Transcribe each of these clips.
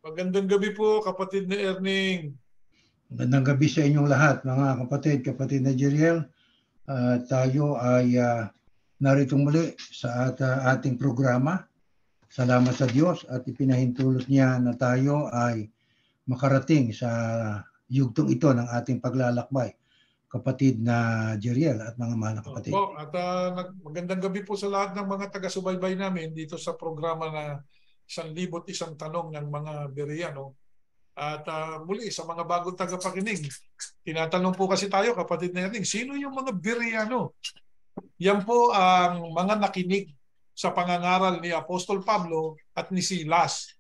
Magandang gabi po, kapatid na Erning. Magandang gabi sa inyong lahat, mga kapatid na Jeriel. Tayo ay narito muli sa ating programa. Salamat sa Diyos at ipinahintulot niya na tayo ay makarating sa yugtong ito ng ating paglalakbay. Kapatid na Jeriel at mga mahal na kapatid. Opo, at magandang gabi po sa lahat ng mga taga-subaybay namin dito sa programa na 1,001 Tanong ng mga Bereano. At muli sa mga bagong tagapakinig, tinatanong po kasi tayo, kapatid na Erning, sino yung mga Bereano? Yan po ang mga nakinig sa pangangaral ni Apostol Pablo at ni Silas.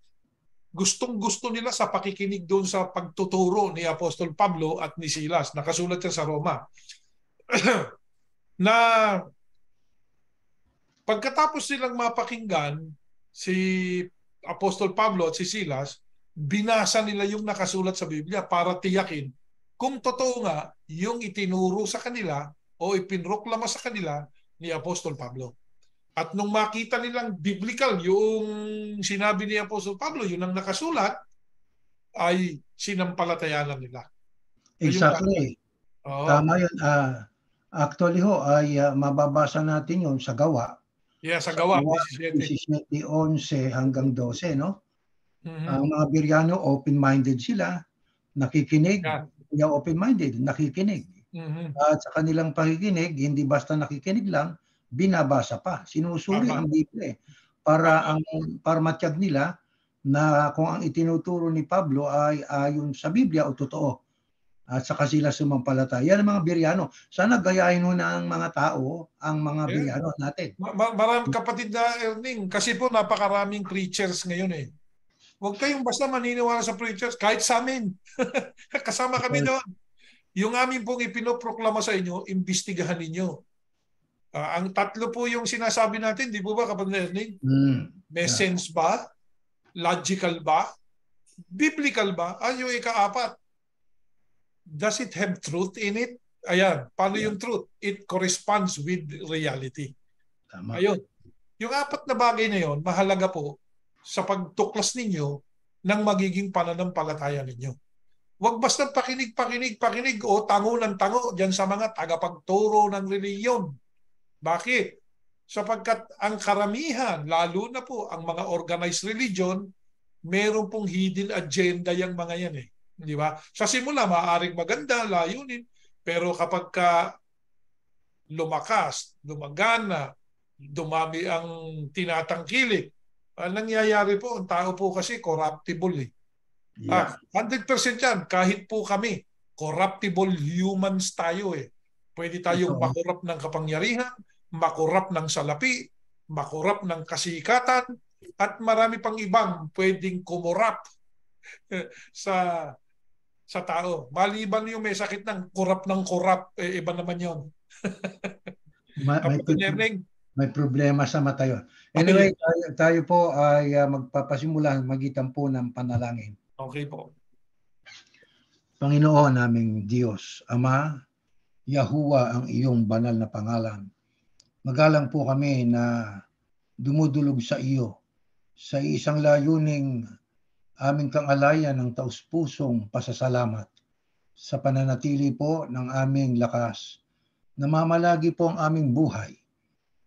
Gustong-gusto nila sa pakikinig doon sa pagtuturo ni Apostol Pablo at ni Silas. Nakasulat yan sa Roma. Na pagkatapos silang mapakinggan si Apostol Pablo at si Silas, binasa nila yung nakasulat sa Biblia para tiyakin kung totoo nga yung itinuro sa kanila o ipinroklama sa kanila ni Apostol Pablo. At nung makita nilang biblical yung sinabi ni Apostol Pablo, yun ang nakasulat, ay sinampalatayanan nila. Exactly. Tama yun. Actually ho, ay mababasa natin yun sa Gawa. Yeah, sa Gawa, 17, 11 hanggang 12, no? Ang mga Bereano, open-minded sila, nakikinig. Yeah. Open-minded, nakikinig. At sa kanilang pakikinig, hindi basta nakikinig lang, binabasa pa. Sinusuri ang Biblia para matiyag nila na kung ang itinuturo ni Pablo ay ayon sa Biblia o totoo. At saka sila sumampalataya. Yan ang mga Bereano. Sana gayahin mo na ang mga tao, ang mga Bereano natin. Maraming kapatid na Erning, kasi po napakaraming preachers ngayon eh. Huwag kayong basta maniniwala sa preachers, kahit sa amin. Kasama kami doon. Yung amin pong ipinoproklama sa inyo, imbestigahan ninyo. Ang tatlo po yung sinasabi natin, di po ba kapatid Erning? May sense ba? Logical ba? Biblical ba? Yung ika-4. Does it have truth in it? Ayan, paano yung truth? It corresponds with reality. Tama. Ayun. Yung 4 na bagay na yon, mahalaga po sa pagtuklas ninyo ng magiging pananampalataya ninyo. Huwag basta pakinig o tango ng tango dyan sa mga tagapagturo ng reliyon. Bakit? Sapagkat ang karamihan, lalo na po ang mga organized religion, meron pong hidden agenda yung mga yan eh. Di ba? Sa simula, maaaring maganda, layunin, pero kapag lumakas, lumagana, dumami ang tinatangkilik, nangyayari po, ang tao po kasi corruptible eh. Yeah. 100% yan, kahit po kami, corruptible humans tayo eh. Pwede tayong makorap ng kapangyarihan, makorap ng salapi, makorap ng kasikatan, at marami pang ibang pwedeng kumurap sa tao. Maliban yung may sakit ng korap, iba naman yun. May problema sa mata yun. Anyway, tayo po ay magpapasimula, magitan po ng panalangin. Okay po. Panginoon naming Diyos, Ama, Yahuwah ang iyong banal na pangalan. Magalang po kami na dumudulog sa iyo sa isang layuning aming kangalayan ng taus-pusong pasasalamat sa pananatili po ng aming lakas. Namamalagi po ang aming buhay.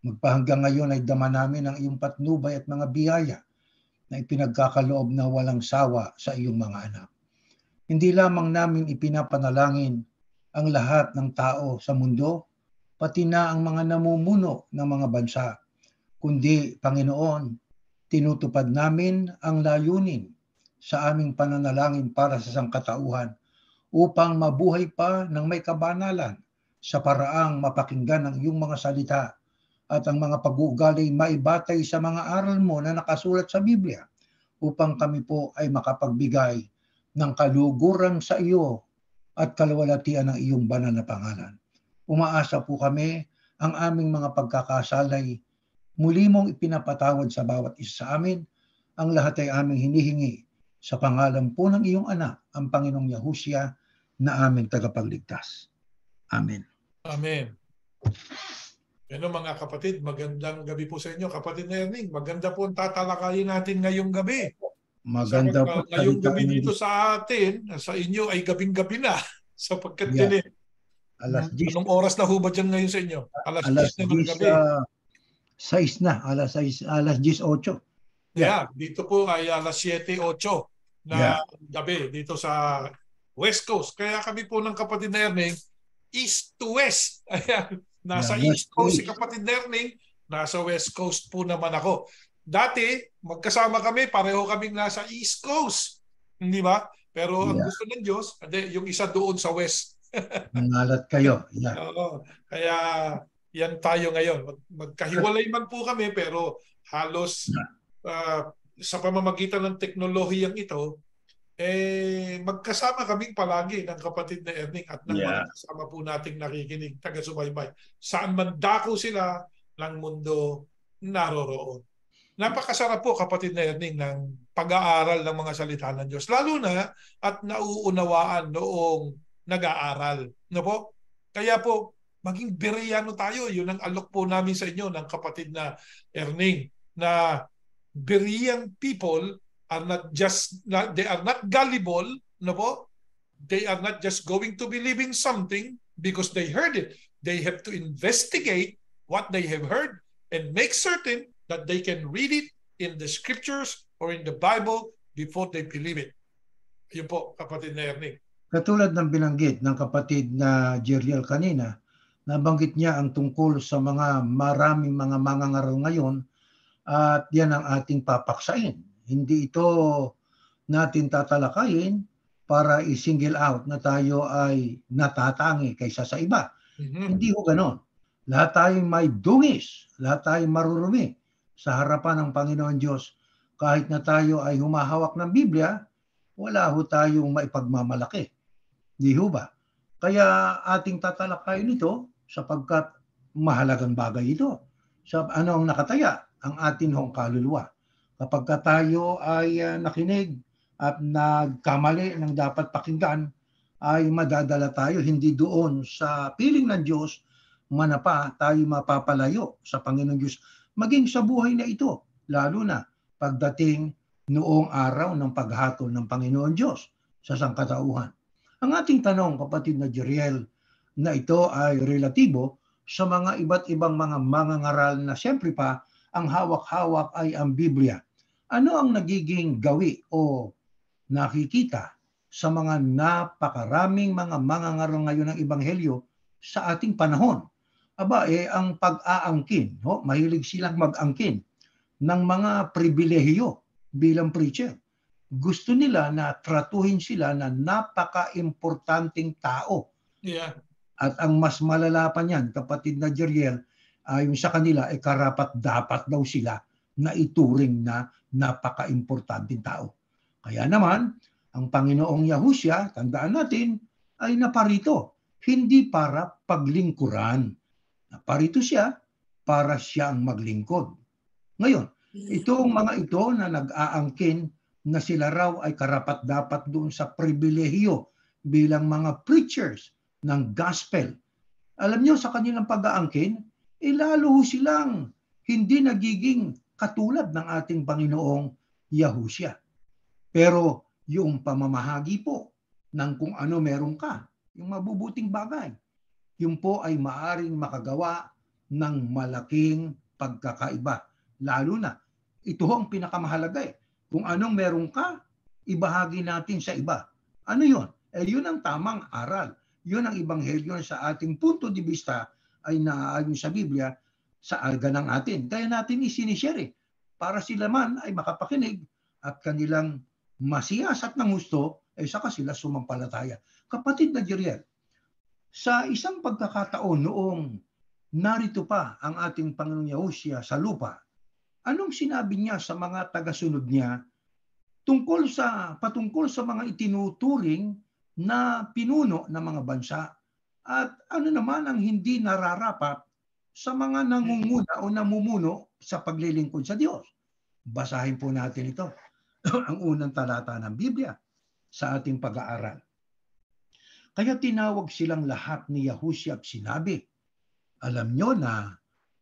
Magpahanggang ngayon ay dama namin ang iyong patnubay at mga biyaya na ipinagkakaloob na walang sawa sa iyong mga anak. Hindi lamang namin ipinapanalangin ang lahat ng tao sa mundo, pati na ang mga namumuno ng mga bansa, kundi, Panginoon, tinutupad namin ang layunin sa aming pananalangin para sa sangkatauhan upang mabuhay pa ng may kabanalan sa paraang mapakinggan ang iyong mga salita at ang mga pag-uugali maibatay sa mga aral mo na nakasulat sa Biblia upang kami po ay makapagbigay ng kaluguran sa iyo at kalwalatian ng iyong banal na pangalan. Umaasa po kami ang aming mga pagkakasalay muli mong ipinapatawad sa bawat isa sa amin. Ang lahat ay aming hinihingi sa pangalan po ng iyong anak, ang Panginoong Yahushua, na aming tagapagligtas. Amen. Amen. Ano mga kapatid, magandang gabi po sa inyo. Kapatid na Erning, maganda po ang tatalakayin natin ngayong gabi. Maganda po Ngayong salita gabi ng dito Diyos. sa atin, sa inyo ay gabing-gabi na sapagkat Yeah, din alas 10, anong oras na ho ba dyan ngayon sa inyo? Alas alas 10 na ng 10, gabi. 6 na, alas 10:08. Yeah. Yeah, dito po ay alas 7:08 na Yeah. gabi dito sa West Coast. Kaya kami po ng kapatid na Erning, East to West. Ayan, nasa Yeah, East West to Coast si East. kapatid na Erning, nasa West Coast po naman ako. Dati, magkasama kami, pareho kaming nasa East Coast. Hindi ba? Pero ang Yeah. gusto ng Diyos, yung isa doon sa West. Nangalat kayo. Yeah. Oo. Kaya yan tayo ngayon. Magkahiwalay man po kami pero halos sa pamamagitan ng teknolohiyang ito, magkasama kaming palagi ng kapatid na Erning at ng mga kasama po nating nakikinig, taga-subaybay. Saan man dako sila ng mundo naroroon. Napakasarap po, kapatid na Erning, ng pag-aaral ng mga salita ng Diyos. Lalo na at nauunawaan noong nag-aaral. No po? Kaya po, maging Bereyano tayo. Yun ang alok po namin sa inyo ng kapatid na Erning, na Berean people are not just, they are not gullible, no po? They are not just going to believe in something because they heard it. They have to investigate what they have heard and make certain that they can read it in the scriptures or in the Bible before they believe it. Yun po, kapatid na Erning. Katulad ng binanggit ng kapatid na Jeriel kanina, nabanggit niya ang tungkol sa maraming mga mangangaral ngayon at yan ang ating papaksain. Hindi ito natin tatalakayin para i-single out na tayo ay natatangi kaysa sa iba. Hindi ho ganon. Lahat tayo may dungis, lahat tayo marurumi sa harapan ng Panginoon Diyos. Kahit na tayo ay humahawak ng Biblia, wala ho tayong maipagmamalaki. Di ho ba? Kaya ating tatalakayin ito sapagkat mahalagang bagay ito. Ano ang nakataya? Ang atin hong kaluluwa. Kapag tayo ay nakinig at nagkamali ng dapat pakinggan, ay madadala tayo hindi doon sa piling ng Diyos, manapa tayo mapapalayo sa Panginoon Diyos. Maging sa buhay na ito, lalo na pagdating noong araw ng paghatol ng Panginoon Diyos sa sangkatauhan. Ang ating tanong, kapatid na Jeriel, na ito ay relatibo sa mga iba't ibang mga mangangaral na siyempre pa ang hawak-hawak ay ang Biblia. Ano ang nagiging gawi o nakikita sa mga napakaraming mga mangangaral ngayon ng Ebanghelyo sa ating panahon? Ang pag-aangkin, mahilig silang mag-angkin ng mga pribilehiyo bilang preacher. Gusto nila na tratuhin sila na napaka-importanting tao. Yeah. At ang mas malala pa niyan, kapatid na Jeriel, yung sa kanila ay karapat-dapat daw sila na ituring na napaka-importanting tao. Kaya naman, ang Panginoong Yahushua, tandaan natin, ay naparito, hindi para paglingkuran. Naparito siya para siyang maglingkod. Ngayon, itong mga ito na nag-aangkin na sila raw ay karapat-dapat doon sa pribilehiyo bilang mga preachers ng gospel. Alam niyo, sa kanilang pag-aangkin, lalo silang hindi nagiging katulad ng ating Panginoong Yahushua. Pero yung pamamahagi po ng kung ano meron ka, yung mabubuting bagay, yun po ay maaring makagawa ng malaking pagkakaiba. Lalo na, ito ang pinakamahalaga Kung anong meron ka, ibahagi natin sa iba. Ano yun? Yun ang tamang aral. Yun ang ebanghelyo sa ating punto de vista ay naaayon sa Biblia sa ganang atin. Kaya natin isinishare para sila man ay makapakinig at kanilang masiyasat ng gusto ay saka sila sumampalataya. Kapatid na Jeriel, sa isang pagkakataon noong narito pa ang ating Panginoong Yahushua sa lupa, anong sinabi niya sa mga tagasunod niya patungkol sa mga itinuturing na pinuno ng mga bansa at ano naman ang hindi nararapat sa mga nangunguna o namumuno sa paglilingkod sa Diyos? Basahin po natin ito, ang unang talata ng Biblia sa ating pag-aaral. Kaya tinawag silang lahat ni Yahushua at sinabi, alam nyo na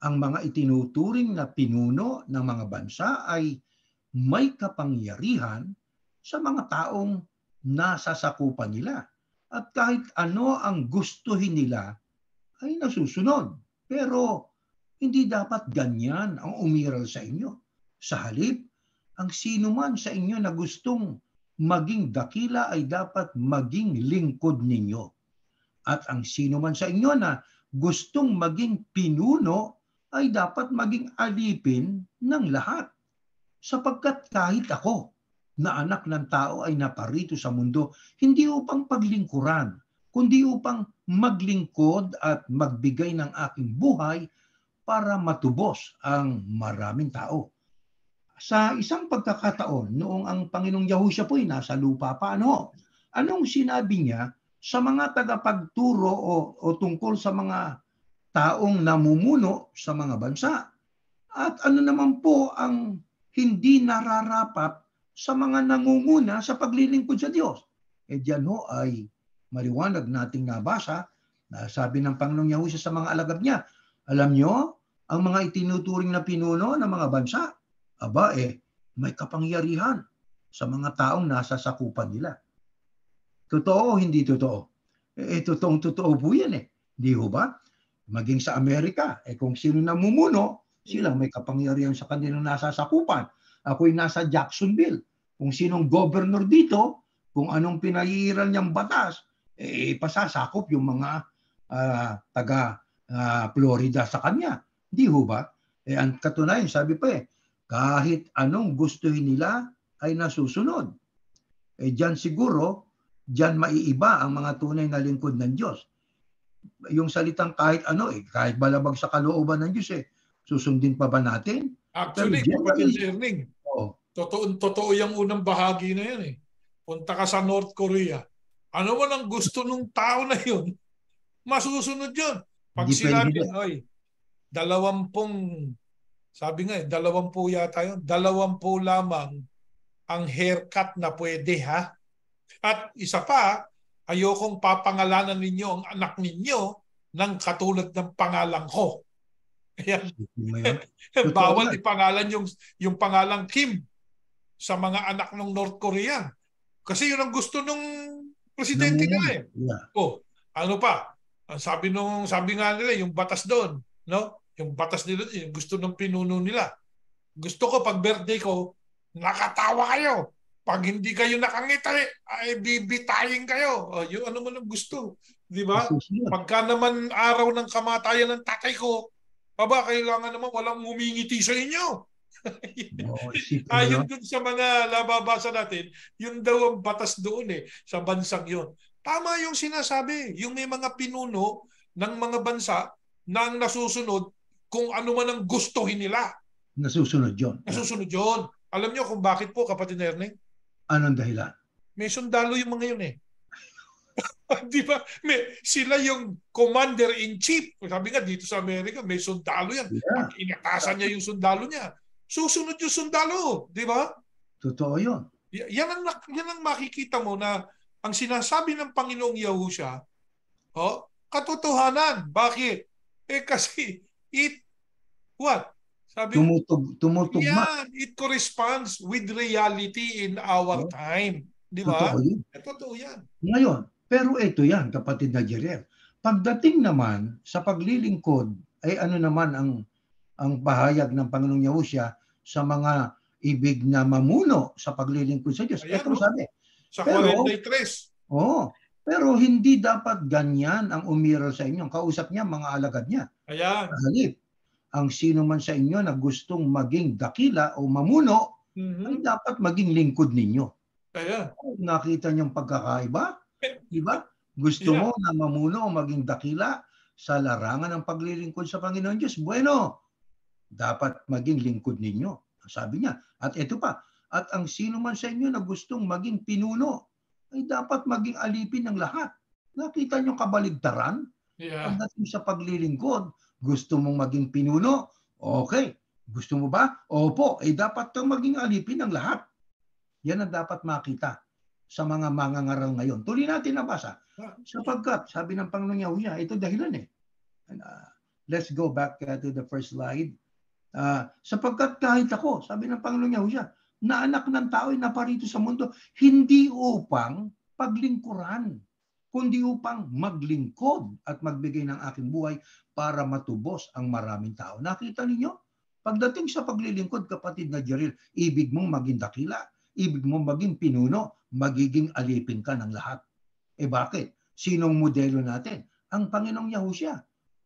ang mga itinuturing na pinuno ng mga bansa ay may kapangyarihan sa mga taong nasasakupan nila. At kahit ano ang gustuhin nila ay nasusunod. Pero hindi dapat ganyan ang umiral sa inyo. Sa halip, ang sino man sa inyo na gustong maging dakila ay dapat maging lingkod ninyo. At ang sino man sa inyo na gustong maging pinuno ay dapat maging alipin ng lahat. Sapagkat kahit ako, na anak ng tao ay naparito sa mundo, hindi upang paglingkuran, kundi upang maglingkod at magbigay ng aking buhay para matubos ang maraming tao. Sa isang pagkakataon, noong ang Panginoong Yahushua po ay nasa lupa pa, anong sinabi niya sa mga tagapagturo o tungkol sa mga taong namumuno sa mga bansa? At ano naman po ang hindi nararapat sa mga nangunguna sa paglilingkod sa Diyos? Diyan ay maliwanag nating nabasa na sabi ng Panginoong Yahushua sa mga alagad niya, alam nyo, ang mga itinuturing na pinuno ng mga bansa, may kapangyarihan sa mga taong nasa sakupan nila. Totoo o hindi totoo? Totoong totoo po yan Di ho ba? Maging sa Amerika, kung sino namumuno, sila may kapangyarihan sa kanilang nasa sakupan. Ako'y nasa Jacksonville. Kung sinong governor dito, kung anong pinaiiral niyang batas, pasasakop yung mga taga Florida sa kanya. Di ho ba? Ang katunayan, sabi pa kahit anong gustuhin nila ay nasusunod. Diyan siguro, diyan maiiba ang mga tunay na lingkod ng Diyos. Yung salitang kahit ano, kahit balabag sa kalooban ng Diyos, susundin pa ba natin? Actually, kapatid Erning, totoo yung unang bahagi na yan Punta ka sa North Korea. Ano man ang gusto ng tao na yun, masusunod yun. Pag sinabi, 20 yata yun, 20 lamang ang haircut na pwede At isa pa, ayokong papangalanan ninyo ang anak ninyo ng katulad ng pangalan ko. Ayan. Bawal ipangalan yung pangalang Kim sa mga anak ng North Korea. Kasi yun ang gusto nung presidente nila ano pa? Sabi nga nila yung batas doon, Yung batas nila, yung gusto ng pinuno nila. Gusto ko pag birthday ko, nakatawa kayo. Pag hindi kayo nakangita, ay bibitayin kayo. Yung ano man ang gusto. Di ba? Pagka naman araw ng kamatayan ng tatay ko, kailangan naman walang ngumingiti sa inyo. Ayon dun sa mga nababasa natin, yun daw ang batas doon sa bansang yun. Tama yung sinasabi. Yung may mga pinuno ng mga bansa na ang nasusunod kung ano man ang gustuhin nila. Nasusunod yun. Nasusunod yun. Alam niyo kung bakit po, kapatid Erning? Anong dahilan? May sundalo yung mga yun Di ba? Sila yung commander-in-chief. Sabi nga dito sa Amerika, may sundalo yan. Pag inatasan niya yung sundalo niya, susunod yung sundalo. Di ba? Totoo yun. Yan ang makikita mo na ang sinasabi ng Panginoong Yahushua, katotohanan. Bakit? Kasi sabi, tumutugma. Yan, it corresponds with reality in our time. Di ba? Totoo yan. Ngayon, pero ito yan, kapatid na Jeriel. Pagdating naman sa paglilingkod, ay ano naman ang bahayag ng Panginoong Yahushua sa mga ibig na mamuno sa paglilingkod sa Diyos. Ito sabi. Sa 43. Pero hindi dapat ganyan ang umiral sa inyo. Kausap niya, mga alagad niya. Ayan. Halip, ang sino man sa inyo na gustong maging dakila o mamuno, ay dapat maging lingkod ninyo. Ayan. Nakita niyong pagkakaiba? Diba? Gusto mo na mamuno o maging dakila sa larangan ng paglilingkod sa Panginoon Diyos? Bueno, dapat maging lingkod ninyo. Sabi niya. At ito pa, at ang sino man sa inyo na gustong maging pinuno, ay dapat maging alipin ng lahat. Nakita niyo kabaligtaran? Pagdating sa paglilingkod, gusto mong maging pinuno? Okay. Gusto mo ba? Opo. Dapat kang maging alipin ng lahat. Yan ang dapat makita sa mga mangangaral ngayon. Tuloy natin nabasa. Sapagkat, sabi ng Panginoong Yahushua, ito dahilan let's go back to the first slide. Sapagkat kahit ako, sabi ng Panginoong Yahushua, na anak ng tao ay naparito sa mundo, hindi upang paglingkuran, kundi upang maglingkod at magbigay ng aking buhay para matubos ang maraming tao. Nakita ninyo? Pagdating sa paglilingkod, kapatid na Jeril, ibig mong maging dakila, ibig mong maging pinuno, magiging alipin ka ng lahat. Eh bakit? Sinong modelo natin? Ang Panginoong Yahushua,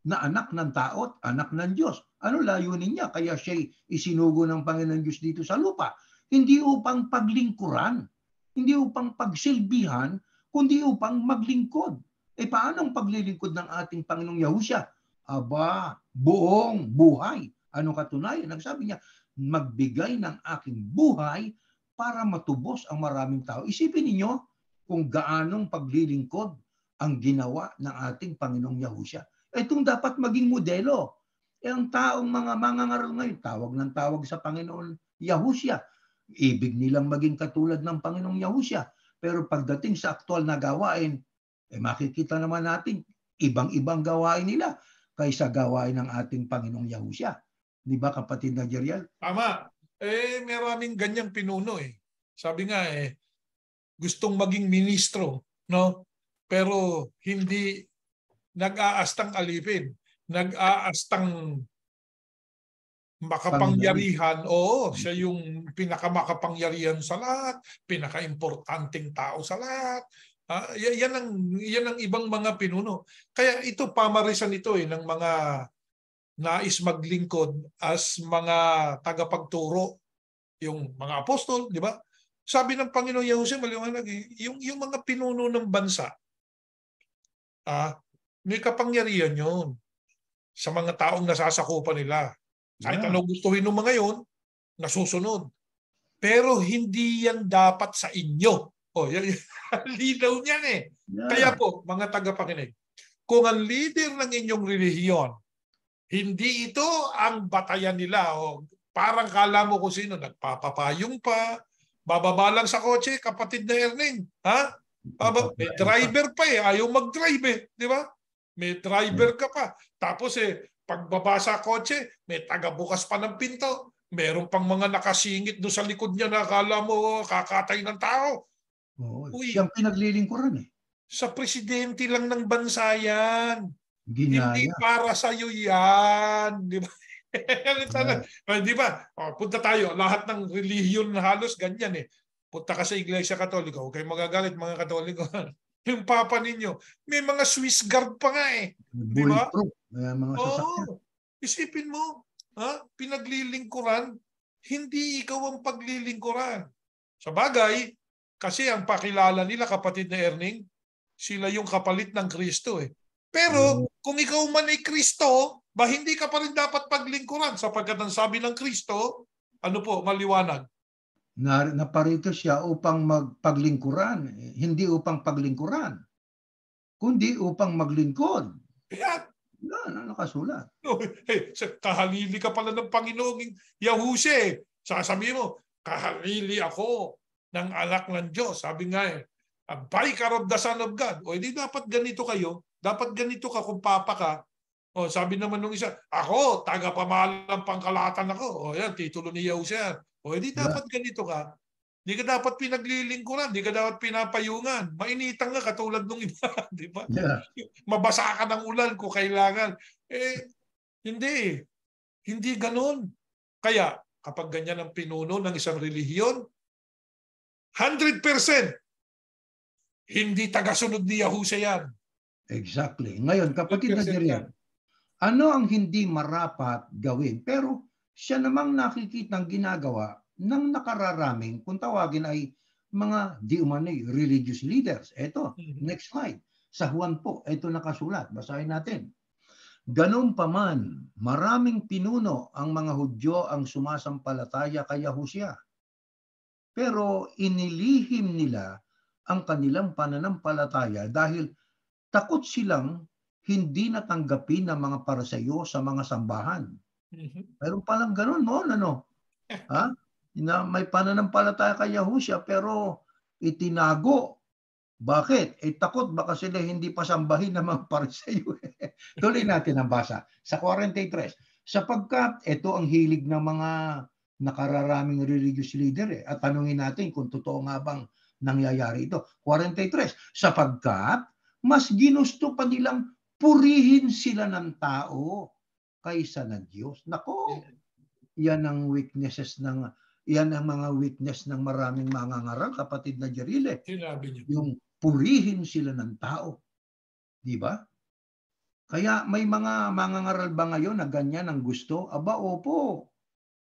na anak ng tao at anak ng Diyos. Ano layunin niya? Kaya siya isinugo ng Panginoong Diyos dito sa lupa. Hindi upang paglingkuran, hindi upang pagsilbihan, kundi upang maglingkod. Eh paano ang paglilingkod ng ating Panginoong Yahushua? Aba, buong buhay. Ano katunayan? Nagsabi niya, magbigay ng aking buhay para matubos ang maraming tao. Isipin ninyo kung gaanong paglilingkod ang ginawa ng ating Panginoong Yahushua. Itong dapat maging modelo. E ang taong mga mangangaral ngayon, tawag ng tawag sa Panginoon Yahushua. Ibig nilang maging katulad ng Panginoong Yahushua. Pero pagdating sa aktual na gawain, makikita naman natin ibang-ibang gawain nila kaysa gawain ng ating Panginoong Yahushua. Di ba, kapatid na Jeriel? Tama. Maraming ganyang pinuno eh. Sabi nga gustong maging ministro, no? Pero hindi nag-aastang alipin, nag-aastang makapangyarihan. Oo, siya yung pinakamakapangyarihan sa lahat, pinaka-importanting tao sa lahat. Yan ang ibang mga pinuno. Kaya ito pamarisan ito ng mga nais maglingkod as mga tagapagturo, yung mga apostol, di ba? Sabi ng Panginoon Yahushua, maliwanag yung mga pinuno ng bansa, may kapangyarihan yun sa mga taong nasasakupan nila. Kahit anong gustuhin ng mga yun, nasusunod. Pero hindi yan dapat sa inyo. Linaw niyan eh. Kaya po, mga tagapakinig, kung ang leader ng inyong relihiyon, hindi ito ang batayan nila. Parang kala mo kung sino, nagpapapayong pa, bababa lang sa kotse, kapatid na Erning. May driver pa ayaw mag-drive di ba? May driver ka pa. Tapos pagbaba sa kotse, may tagabukas pa ng pinto. Meron pang mga nakasingit doon sa likod niya na akala mo kakatay ng tao. Siyang pinaglilingkuran Sa presidente lang ng bansa yan. Ginaya. Hindi para sa iyo yan. Di ba? Di ba? Punta tayo. Lahat ng relihiyon na halos ganyan Punta ka sa Iglesia Katolika. Huwag kayong magagalit mga Katoliko. Yung papa ninyo, may mga Swiss guard pa nga Di ba? Mga sasakyan. Isipin mo, pinaglilingkuran, hindi ikaw ang paglilingkuran. Sa bagay, kasi ang pakilala nila, kapatid na Erning, sila yung kapalit ng Kristo Pero kung ikaw man ay Kristo, hindi ka pa rin dapat paglingkuran sapagkat ang sabi ng Kristo, maliwanag? Naparito siya upang magpaglingkuran, hindi upang paglingkuran, kundi upang maglingkod. Yan. Nakasulat. Kahalili ka pala ng Panginoong Yahushua Sasabihin mo, kahalili ako ng anak ng Diyos. Sabi nga a vicar of the Son of God. Hindi dapat ganito kayo. Dapat ganito ka kung papa ka. Sabi naman nung isa, ako, tagapamahalang pangkalahatan ako. Yan, titulo ni Yahushua. Hindi dapat ganito ka. Hindi ka dapat pinaglilingkuran. Hindi ka dapat pinapayungan. Mainitan ka katulad nung iba. Di ba? Yeah. Mabasa ka ng ulan kung kailangan. Hindi. Hindi ganun. Kaya, kapag ganyan ang pinuno ng isang relihiyon, 100% hindi tagasunod ni Yahushua yan. Exactly. Ngayon, kapatid na Jeriel, ano ang hindi marapat gawin? Pero siya namang nakikitang ginagawa ng nakararaming, kung tawagin ay mga di umano'y religious leaders. Ito, next slide. Sa Juan po, ito nakasulat. Basahin natin. Ganun pa man, maraming pinuno ang mga Hudyo ang sumasampalataya kay Yahushua. Pero inilihim nila ang kanilang pananampalataya dahil takot silang hindi natanggapin ng mga Pariseo sa mga sambahan. Meron palang ganun, na may pananampalataya kay Yahushua pero itinago. Bakit? Takot baka sila hindi pa sambahin ng mga Pariseo. Tuloy natin ang basa sa 43. Sapagkat ito ang hilig ng mga nakararaming religious leader eh. At tanungin natin kung totoo nga bang nangyayari ito. 43, sapagkat mas ginusto pa nilang purihin sila ng tao kaysa ng Diyos. Nako, yan ang mga weakness ng maraming mangangaral, kapatid na Jerile. Yung purihin sila ng tao. Di ba? Kaya may mga mangangaral ba ngayon na ganyan ang gusto? Aba, opo.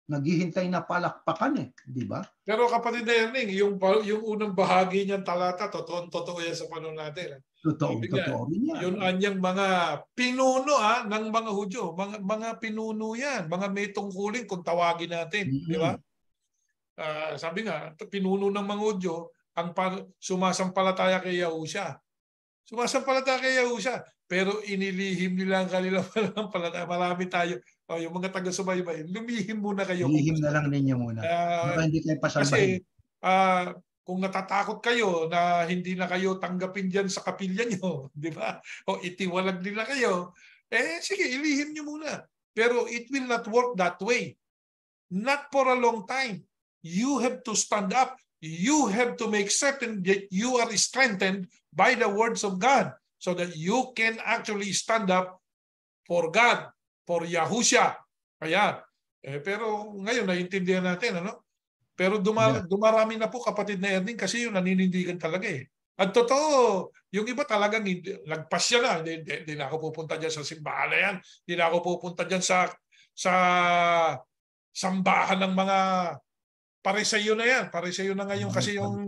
Naghihintay na palakpakan eh. Di ba? Pero kapatid na Erning, yung unang bahagi niyang talata, totoo yan sa panahon natin. Totoo rin yan. Yun anyang mga pinuno ng mga Hudyo. Mga pinuno yan. Mga may tungkulin kung tawagin natin. Di ba? Sabi nga, pinuno ng mga Hudyo ang sumasampalataya kay Yahusha. Sumasampalataya kay Yahusha. Pero inilihim nila ang kanilang pananampalataya. Marami tayo. Yung mga taga-subaybay, lumihim muna kayo. Lihim na lang ninyo muna. Baka hindi kayo pasambahin. Kasi kung natatakot kayo na hindi na kayo tanggapin dyan sa kapilya nyo, di ba? O itiwalag nila kayo, sige, ilihim nyo muna. Pero it will not work that way. Not for a long time. You have to stand up. You have to make certain that you are strengthened by the words of God so that you can actually stand up for God, for Yahusha. Kaya, pero ngayon, naiintindihan natin, ano? Pero dumarami na po, kapatid na Erning, kasi yung naninindigan talaga eh. At totoo, yung iba talagang lagpas siya na. Hindi na ako pupunta dyan sa simbahan na yan. Hindi na ako pupunta dyan sa sambahan ng mga Pariseyo na yan. Pariseyo na ngayon kasi yung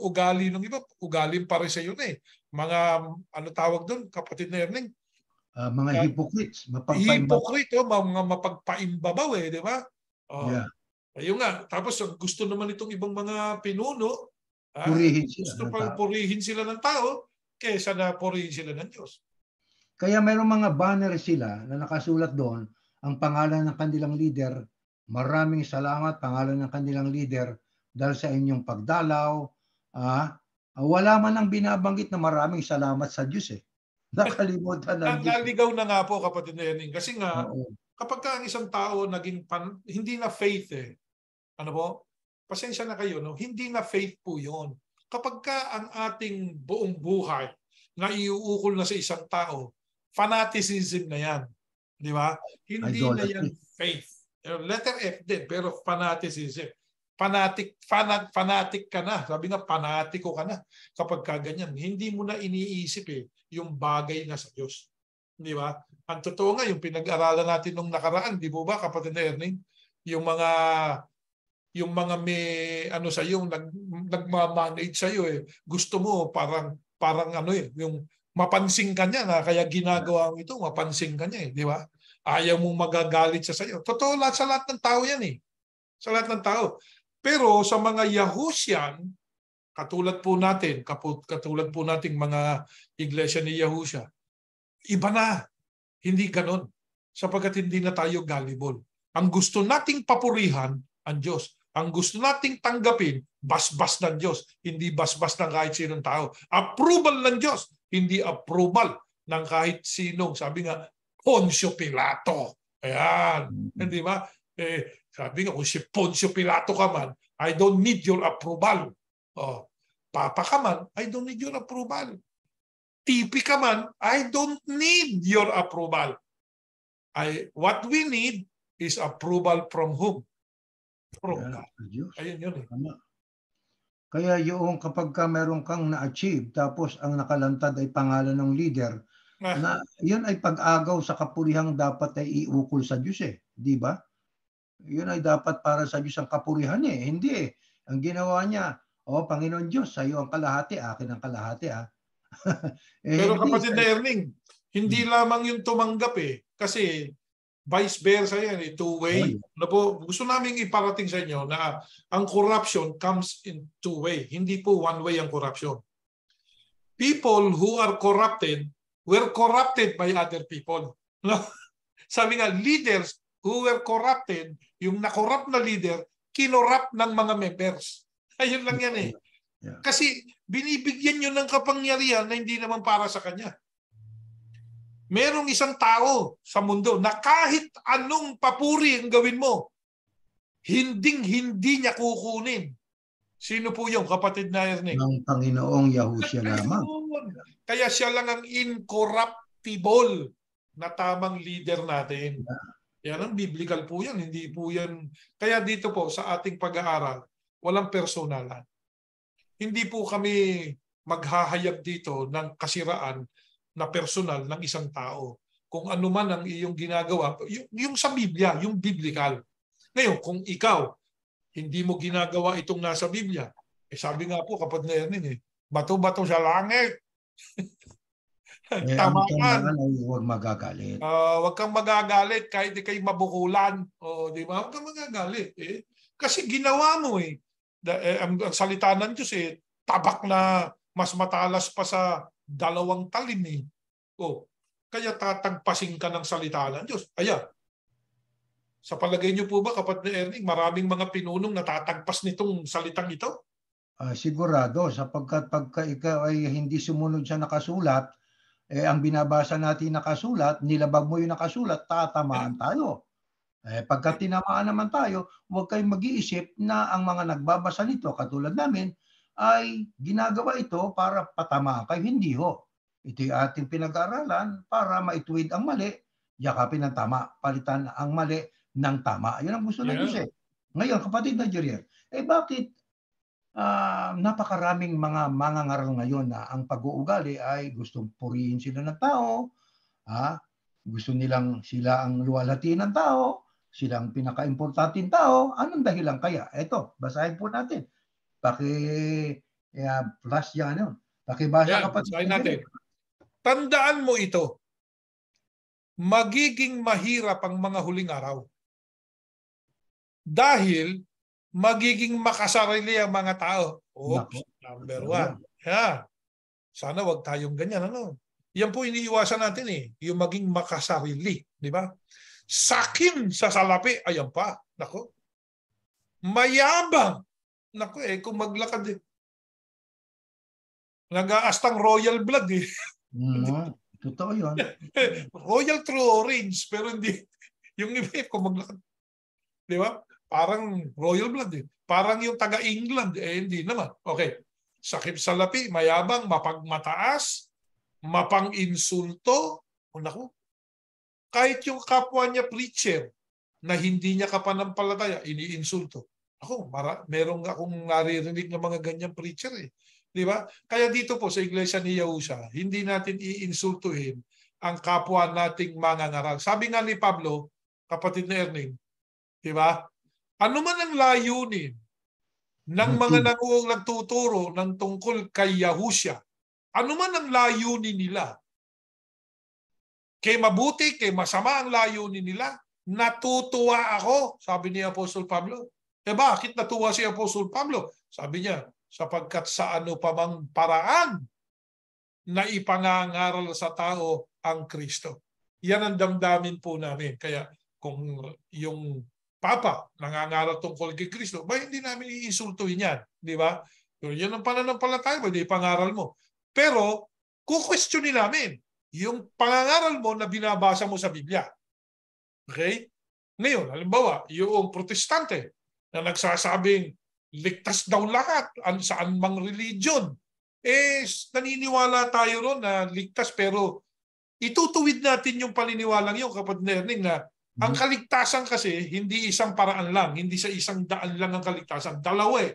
ugali ng iba. Ugaling Pariseyo na eh. Mga, ano tawag doon, kapatid na Erning? Mga hypocrites. Hypocrite, mga mapagpaimbabaw eh, di ba? Yeah. Ayun nga. Tapos gusto naman itong ibang mga pinuno, purihin sila ng tao kaysa na purihin sila ng Diyos. Kaya mayroong mga banner sila na nakasulat doon ang pangalan ng kanilang leader. Maraming salamat, pangalan ng kanilang leader, dahil sa inyong pagdalaw. Wala man ang binabanggit na maraming salamat sa Diyos eh. Nakalimutan ng Diyos. Naligaw na nga po, kapatid na Erning. Kasi nga, kapag ang isang tao naging hindi na faith eh. Ano po? Pasensya na kayo, no? Hindi na faith po yun. Kapag ka ang ating buong buhay na iuukol na sa isang tao, fanaticism na yan. Di ba? Hindi na yan faith. Letter F din, pero fanaticism. Fanatic ka na. Sabi nga, fanatiko ka na. Kapag ka ganyan, hindi mo na iniisip yung bagay na sa Diyos. Di ba? Ang totoo nga, yung pinag-aralan natin nung nakaraan, di po ba, kapatid na Erning? Yung mga may ano sa iyo, nagma-manage sa iyo Gusto mo parang yung mapansin ka niya na kaya ginagawa mo ito, mapansin ka niya di ba? Ayaw mong magagalit siya sa iyo. Totoo sa lahat ng tao yan Sa lahat ng tao. Pero sa mga Yahusian, katulad po nating mga iglesia ni Yahusha, iba na. Hindi ganon. Sapagkat hindi na tayo gullible. Ang gusto nating papurihan, ang Diyos. Ang gusto nating tanggapin, basbas ng Diyos. Hindi basbas ng kahit sinong tao. Approval ng Diyos. Hindi approval ng kahit sinong. Sabi nga, Poncio Pilato. Ayan. Hindi ba? Sabi nga, kung si Poncio Pilato ka man, I don't need your approval. Papa ka man, I don't need your approval. Tipi ka man, I don't need your approval. What we need is approval from whom? From God. Ayun yun Kaya yung kapag ka meron kang na-achieve, tapos ang nakalantad ay pangalan ng leader, na yun ay pag-agaw sa kapurihang dapat ay iukol sa Diyos di ba? Yun ay dapat para sa Diyos ang kapurihan Hindi Ang ginawa niya, Panginoon Diyos, sa iyo ang kalahati, akin ang kalahati Pero kapatid na Erning, hindi lamang yung tumanggap kasi vice versa yan two-way. Gusto namin iparating sa inyo na ang corruption comes in two-way. Hindi po one-way ang corruption. People who are corrupted were corrupted by other people. Sabi nga, leaders who were corrupted, yung na-corrupt na leader, kinorrupt ng mga members. Ayun lang yan Kasi binibigyan nyo ng kapangyarihan na hindi naman para sa kanya. Merong isang tao sa mundo na kahit anong papuri ang gawin mo, Hinding-hindi niya kukunin. Sino po yung kapatid na Ernie? Ng Panginoong Yahushua lamang. Kaya siya lang ang incorruptible na tamang leader natin. Yan ang biblical po yan. Hindi po yan. Kaya dito po sa ating pag-aaral, walang personalan. Hindi po kami maghahayag dito ng kasiraan na personal ng isang tao. Kung ano man ang iyong ginagawa, yung sa Biblia, yung biblical. Ngayon, kung ikaw, hindi mo ginagawa itong nasa Biblia, sabi nga po kapag na yan bato-bato sa langit. Ang tandaan ay huwag magagalit. Huwag kang magagalit kahit di kayo mabukulan. Di ba? Huwag kang magagalit. Kasi ginawa mo ang salita ng Diyos tabak na mas matalas pa sa 2 talin kaya tatagpasin ka ng salita ng Diyos. Sa palagay niyo po ba, kapatid na Ernie, maraming mga pinunong natatagpas nitong salitang ito? Sigurado, sapagkat pagka ikaw ay hindi sumunod sa nakasulat, ang binabasa natin nakasulat, nilabag mo yung nakasulat, tatamaan tayo. Pagka tinamaan naman tayo, huwag kayong mag-iisip na ang mga nagbabasa nito, katulad namin, ay ginagawa ito para patamaan kayo. Hindi ho. Ito yung ating pinag-aaralan para maituwid ang mali, yakapin ang tama, palitan ang mali ng tama. Yun ang gusto ng Diyos Ngayon, kapatid na Jeriel, bakit napakaraming mga mangangaral ngayon na ang pag-uugali ay gustong purihin sila ng tao, gusto nilang sila ang luwalhati ng tao, sila ang pinaka-importanting tao. Anong dahilan kaya? Ito, basahin po natin. Flash yan. Pakibasa kapatid. Basahin natin. Tandaan mo ito. Magiging mahirap ang mga huling araw. Dahil magiging makasarili ang mga tao. Number 1. Sana wag tayong ganyan. Yan po iniiwasan natin yung maging makasarili. Di ba? Sakim sa salapi. Ayan pa. Nako. Mayabang. Nako kung maglakad nag-aastang royal blood Totoo yun. Royal True Orange. Pero hindi. Yung iba kung maglakad. Di ba? Parang royal blood Parang yung taga-England. Hindi naman. Okay. Sakip sa lapi, mayabang, mapagmataas, mapang-insulto. Naku. Kahit yung kapwa niya preacher na hindi niya kapanampalataya, iniinsulto. Meron akong naririnig ng mga ganyang preacher Di ba? Kaya dito po sa Iglesia ni Yahushua, hindi natin iinsultuhin ang kapwa nating mangangaral. Sabi nga ni Pablo, kapatid na Erning, di ba? Ano man ang layunin ng mga nagtuturo ng tungkol kay Yahushua, ano man ang layunin nila, kay mabuti, kay masama ang layunin nila, natutuwa ako, sabi ni Apostol Pablo. Bakit natuwa si Apostol Pablo? Sabi niya, sapagkat sa ano pa mang paraan na ipangangaral sa tao ang Kristo. Yan ang damdamin po namin. Kaya kung yung Papa nangangaral tungkol kay Kristo, hindi namin iinsultuhin yan. Di ba? So, yan ang pananampalataya mo, hindi pangaral mo. Pero, kukwestiyonin namin yung pangangaral mo na binabasa mo sa Biblia. Okay? Ngayon, halimbawa, yung protestante na nagsasabing ligtas daw lahat saan mang religion. Naniniwala tayo ron na ligtas pero itutuwid natin yung paniniwalang yun, kapatid na Erning, na ang kaligtasan kasi hindi isang paraan lang, hindi sa isang daan lang ang kaligtasan. Dalawa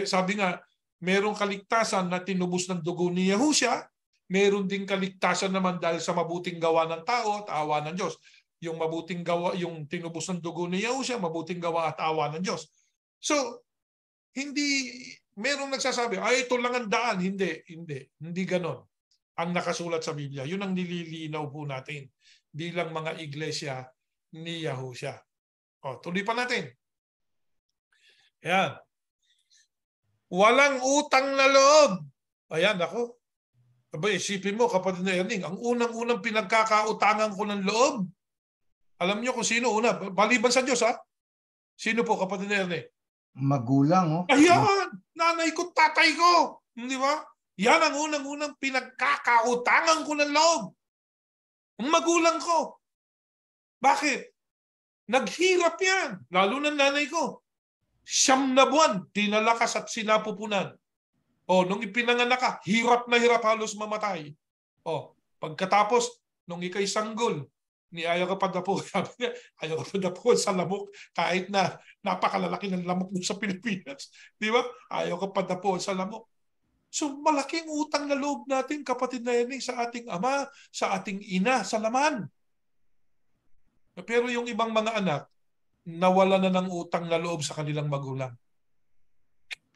sabi nga, merong kaligtasan na tinubos ng dugo ni Yahushua, meron ding kaligtasan naman dahil sa mabuting gawa ng tao at awa ng Diyos. Yung mabuting gawa, yung tinubos ng dugo ni Yahushua, mabuting gawa at awa ng Diyos. So, merong nagsasabi, ito lang ang daan. Hindi ganon ang nakasulat sa Biblia. Yun ang nililinaw po natin bilang mga iglesia ni Yahushua. Tuloy pa natin. Ayan. Walang utang na loob. Ayan, ako. Isipin mo, kapatid na Erning, ang unang-unang pinagkakautangan ko ng loob, alam niyo kung sino una? Maliban sa Diyos, Sino po, kapatid na Erning? Magulang, Ayan! Nanay ko, tatay ko! Di ba? Yan ang unang-unang pinagkakautangan ko ng loob. Ang magulang ko. Bakit? Naghirap yan. Lalo na nanay ko. 9 buwan, tinalakas at sinapupunan. Nung ipinanganak ka, hirap na hirap halos mamatay. Pagkatapos, nung ika'y sanggol, ayaw ka pa dapo. Sabi niya, ayaw ka pa dapo sa lamok kahit na napakalalaki ng lamok mo sa Pilipinas. Di ba? Ayaw ka pa dapo sa lamok. So malaking utang na loob natin, kapatid na yan, sa ating ama, sa ating ina, sa laman. Pero yung ibang mga anak, nawala na ng utang na loob sa kanilang magulang.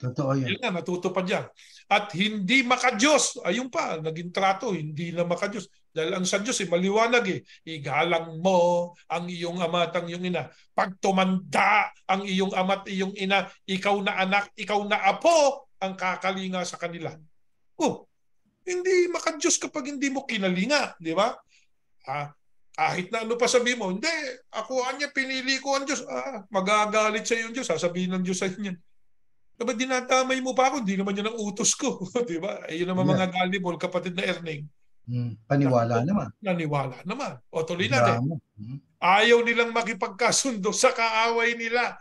Totoo yan. Yan na, natutupad yan. At hindi makadiyos. Ayun pa, naging trato, hindi na makadiyos. Dahil ang sa Diyos, maliwanag Igalang mo ang iyong ama at ang iyong ina. Pag tumanda ang iyong ama at iyong ina, ikaw na anak, ikaw na apo ang kakalinga sa kanila. Hindi makadiyos kapag hindi mo kinalinga. Di ba? Kahit na ano pa sabihin mo, hindi, ako anya, pinili ko ang Diyos. Magagalit sa iyo ang Diyos. Sasabihin ng Diyos sa inyo. Diba dinatamay mo pa ako? Hindi naman yan ang utos ko. Diba? Ayun naman mga gullible, kapatid na Erning. Paniwala naman. Naniwala naman. Tuloy natin. Ayaw nilang makipagkasundo sa kaaway nila.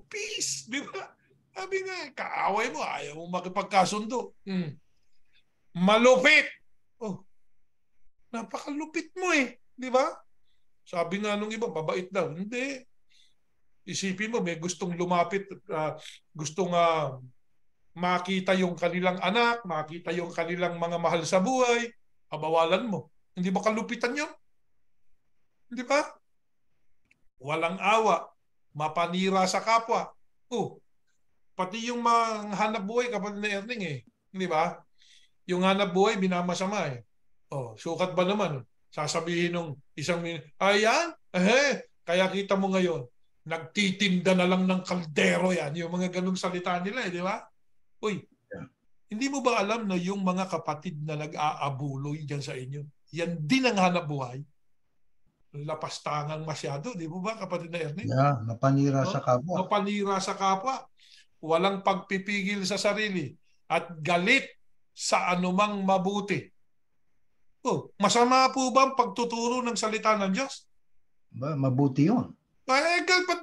Peace. Diba? Sabi nga, kaaway mo, ayaw mo makipagkasundo. Malupit. Napakalupit mo Di ba? Sabi nga nung iba, mabait daw. Hindi. Isipin mo, may gustong lumapit, gustong makita yung kanilang anak, makita yung kanilang mga mahal sa buhay, abawalan mo. Hindi ba kalupitan yun? Hindi ba? Walang awa, mapanira sa kapwa. Pati yung mga hanap buhay, kapatid na Erning Hindi ba? Yung hanap buhay, binamasama sukat ba naman? Sasabihin nung isang ayan, kaya kita mo ngayon, nagtitinda na lang ng kaldero yan. Yung mga ganung salita nila di ba? Hindi mo ba alam na yung mga kapatid na nag-aabuloy dyan sa inyo, yan din ang hanap buhay? Lapastangan masyado, di mo ba, kapatid na Ernie? Mapanira sa kapwa. Mapanira sa kapwa. Walang pagpipigil sa sarili at galit sa anumang mabuti. Masama po ba ang pagtuturo ng salita ng Diyos? Mabuti yun.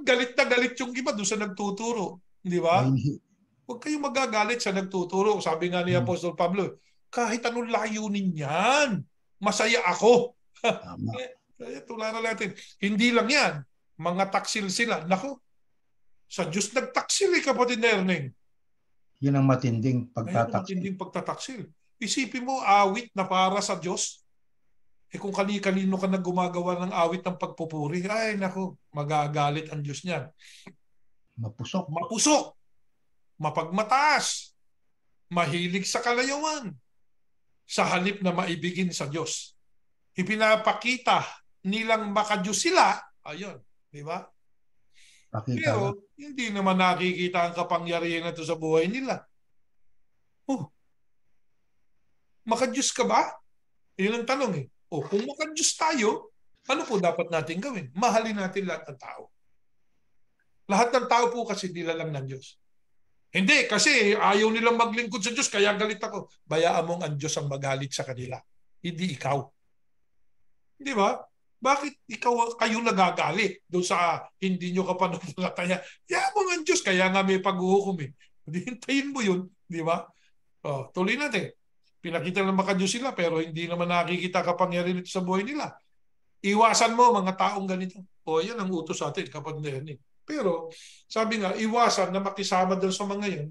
Galit na galit yung iba doon sa nagtuturo. Di ba? Huwag kayong magagalit sa nagtuturo. Sabi nga ni Apostol Pablo, kahit anong layunin yan, masaya ako. Kaya tularan natin. Hindi lang yan. Mga taksil sila. Naku, sa Diyos nagtaksil kapatid na Erning. Yan ang matinding pagtataksil. Matinding pagtataksil. Isipin mo, awit na para sa Diyos. Kung kani-kanino ka na gumagawa ng awit ng pagpupuri, ay naku, magagalit ang Diyos niyan. Mapusok. Mapagmataas. Mahilig sa kalayuan. Sa halip na maibigin sa Diyos. Ipinapakita nilang makadiyos sila, ayun, di ba? Pero hindi naman nakikita ang kapangyarihan na ito sa buhay nila. Makadiyos ka ba? Yun ang tanong kung makadiyos tayo, ano po dapat natin gawin? Mahalin natin lahat ng tao. Lahat ng tao po kasi nilalang ng Diyos. Hindi, kasi ayaw nilang maglingkod sa Diyos, kaya galit ako. Bayaan mong ang Diyos ang magalit sa kanila. Hindi ikaw. Di ba? Bakit kayo nagagalit doon sa hindi nyo kapanampalataya? Bayaan mong ang Diyos, kaya nga may paghuhukom Hintayin mo yun. Di ba? Tuloy natin. Pinakita na makadiyos sila pero hindi naman nakikita kapangyarihan ito sa buhay nila. Iwasan mo mga taong ganito. Yan ang utos sa atin, kapatid na yan. Pero sabi nga, iwasan na makisama doon sa mga yan.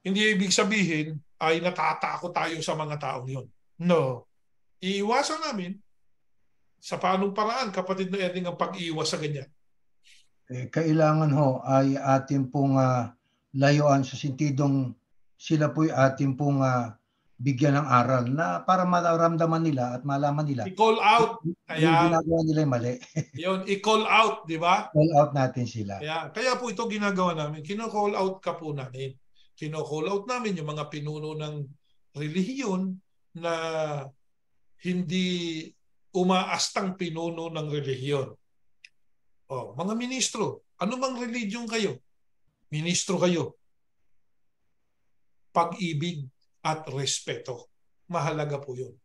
Hindi ibig sabihin ay natatakot tayo sa mga taong yun. No. Iiwasan namin sa paanong paraan, kapatid na yan, ang pag-iwas sa ganyan. Kailangan ay atin pong layuan sa sintidong sila po'y atin pong bigyan ng aral na para maramdaman nila at malaman nila. I-call out. Yung ginagawa nila yung mali. Yun, i-call out, di ba? Call out natin sila. Kaya po ito ginagawa namin. Kino-call out ka po namin. Kino-call out namin yung mga pinuno ng relihiyon na hindi umaastang pinuno ng relihiyon. Mga ministro, ano bang religion kayo? Ministro kayo. Pag-ibig at respeto. Mahalaga po yun.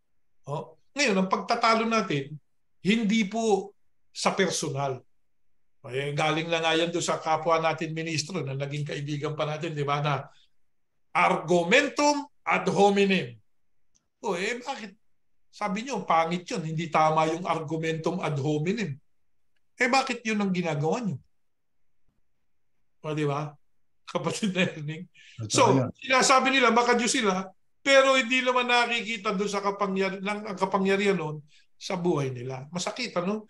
Ngayon, ang pagtatalo natin, hindi po sa personal. Eh, galing na nga yan doon sa kapwa natin ministro na naging kaibigan pa natin, di ba, na argumentum ad hominem. O bakit? Sabi niyo, pangit yun. Hindi tama yung argumentum ad hominem. Bakit yun ang ginagawa niyo? O, di ba? Kapatid na Erning. So, sinasabi nila, makadyo sila, pero hindi naman nakikita doon sa kapangyarihan noon sa buhay nila. Masakit, ano?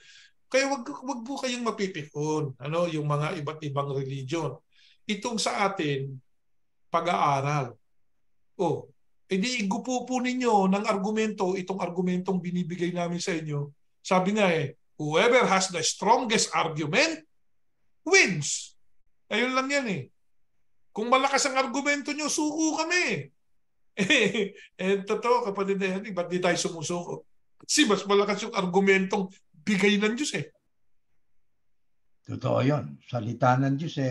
Kaya wag po kayong mapipikon, ano, yung mga iba't ibang religion. Itong sa atin, pag-aaral. Edi igupo po ninyo ng argumento, itong argumentong binibigay namin sa inyo. Sabi nga whoever has the strongest argument wins. Ayun lang yan Kung malakas ang argumento nyo, suko kami. Totoo, kapatid na yan, ba't di tayo sumusuko? Kasi mas malakas yung argumentong bigay ng Diyos Totoo yun. Salita ng Diyos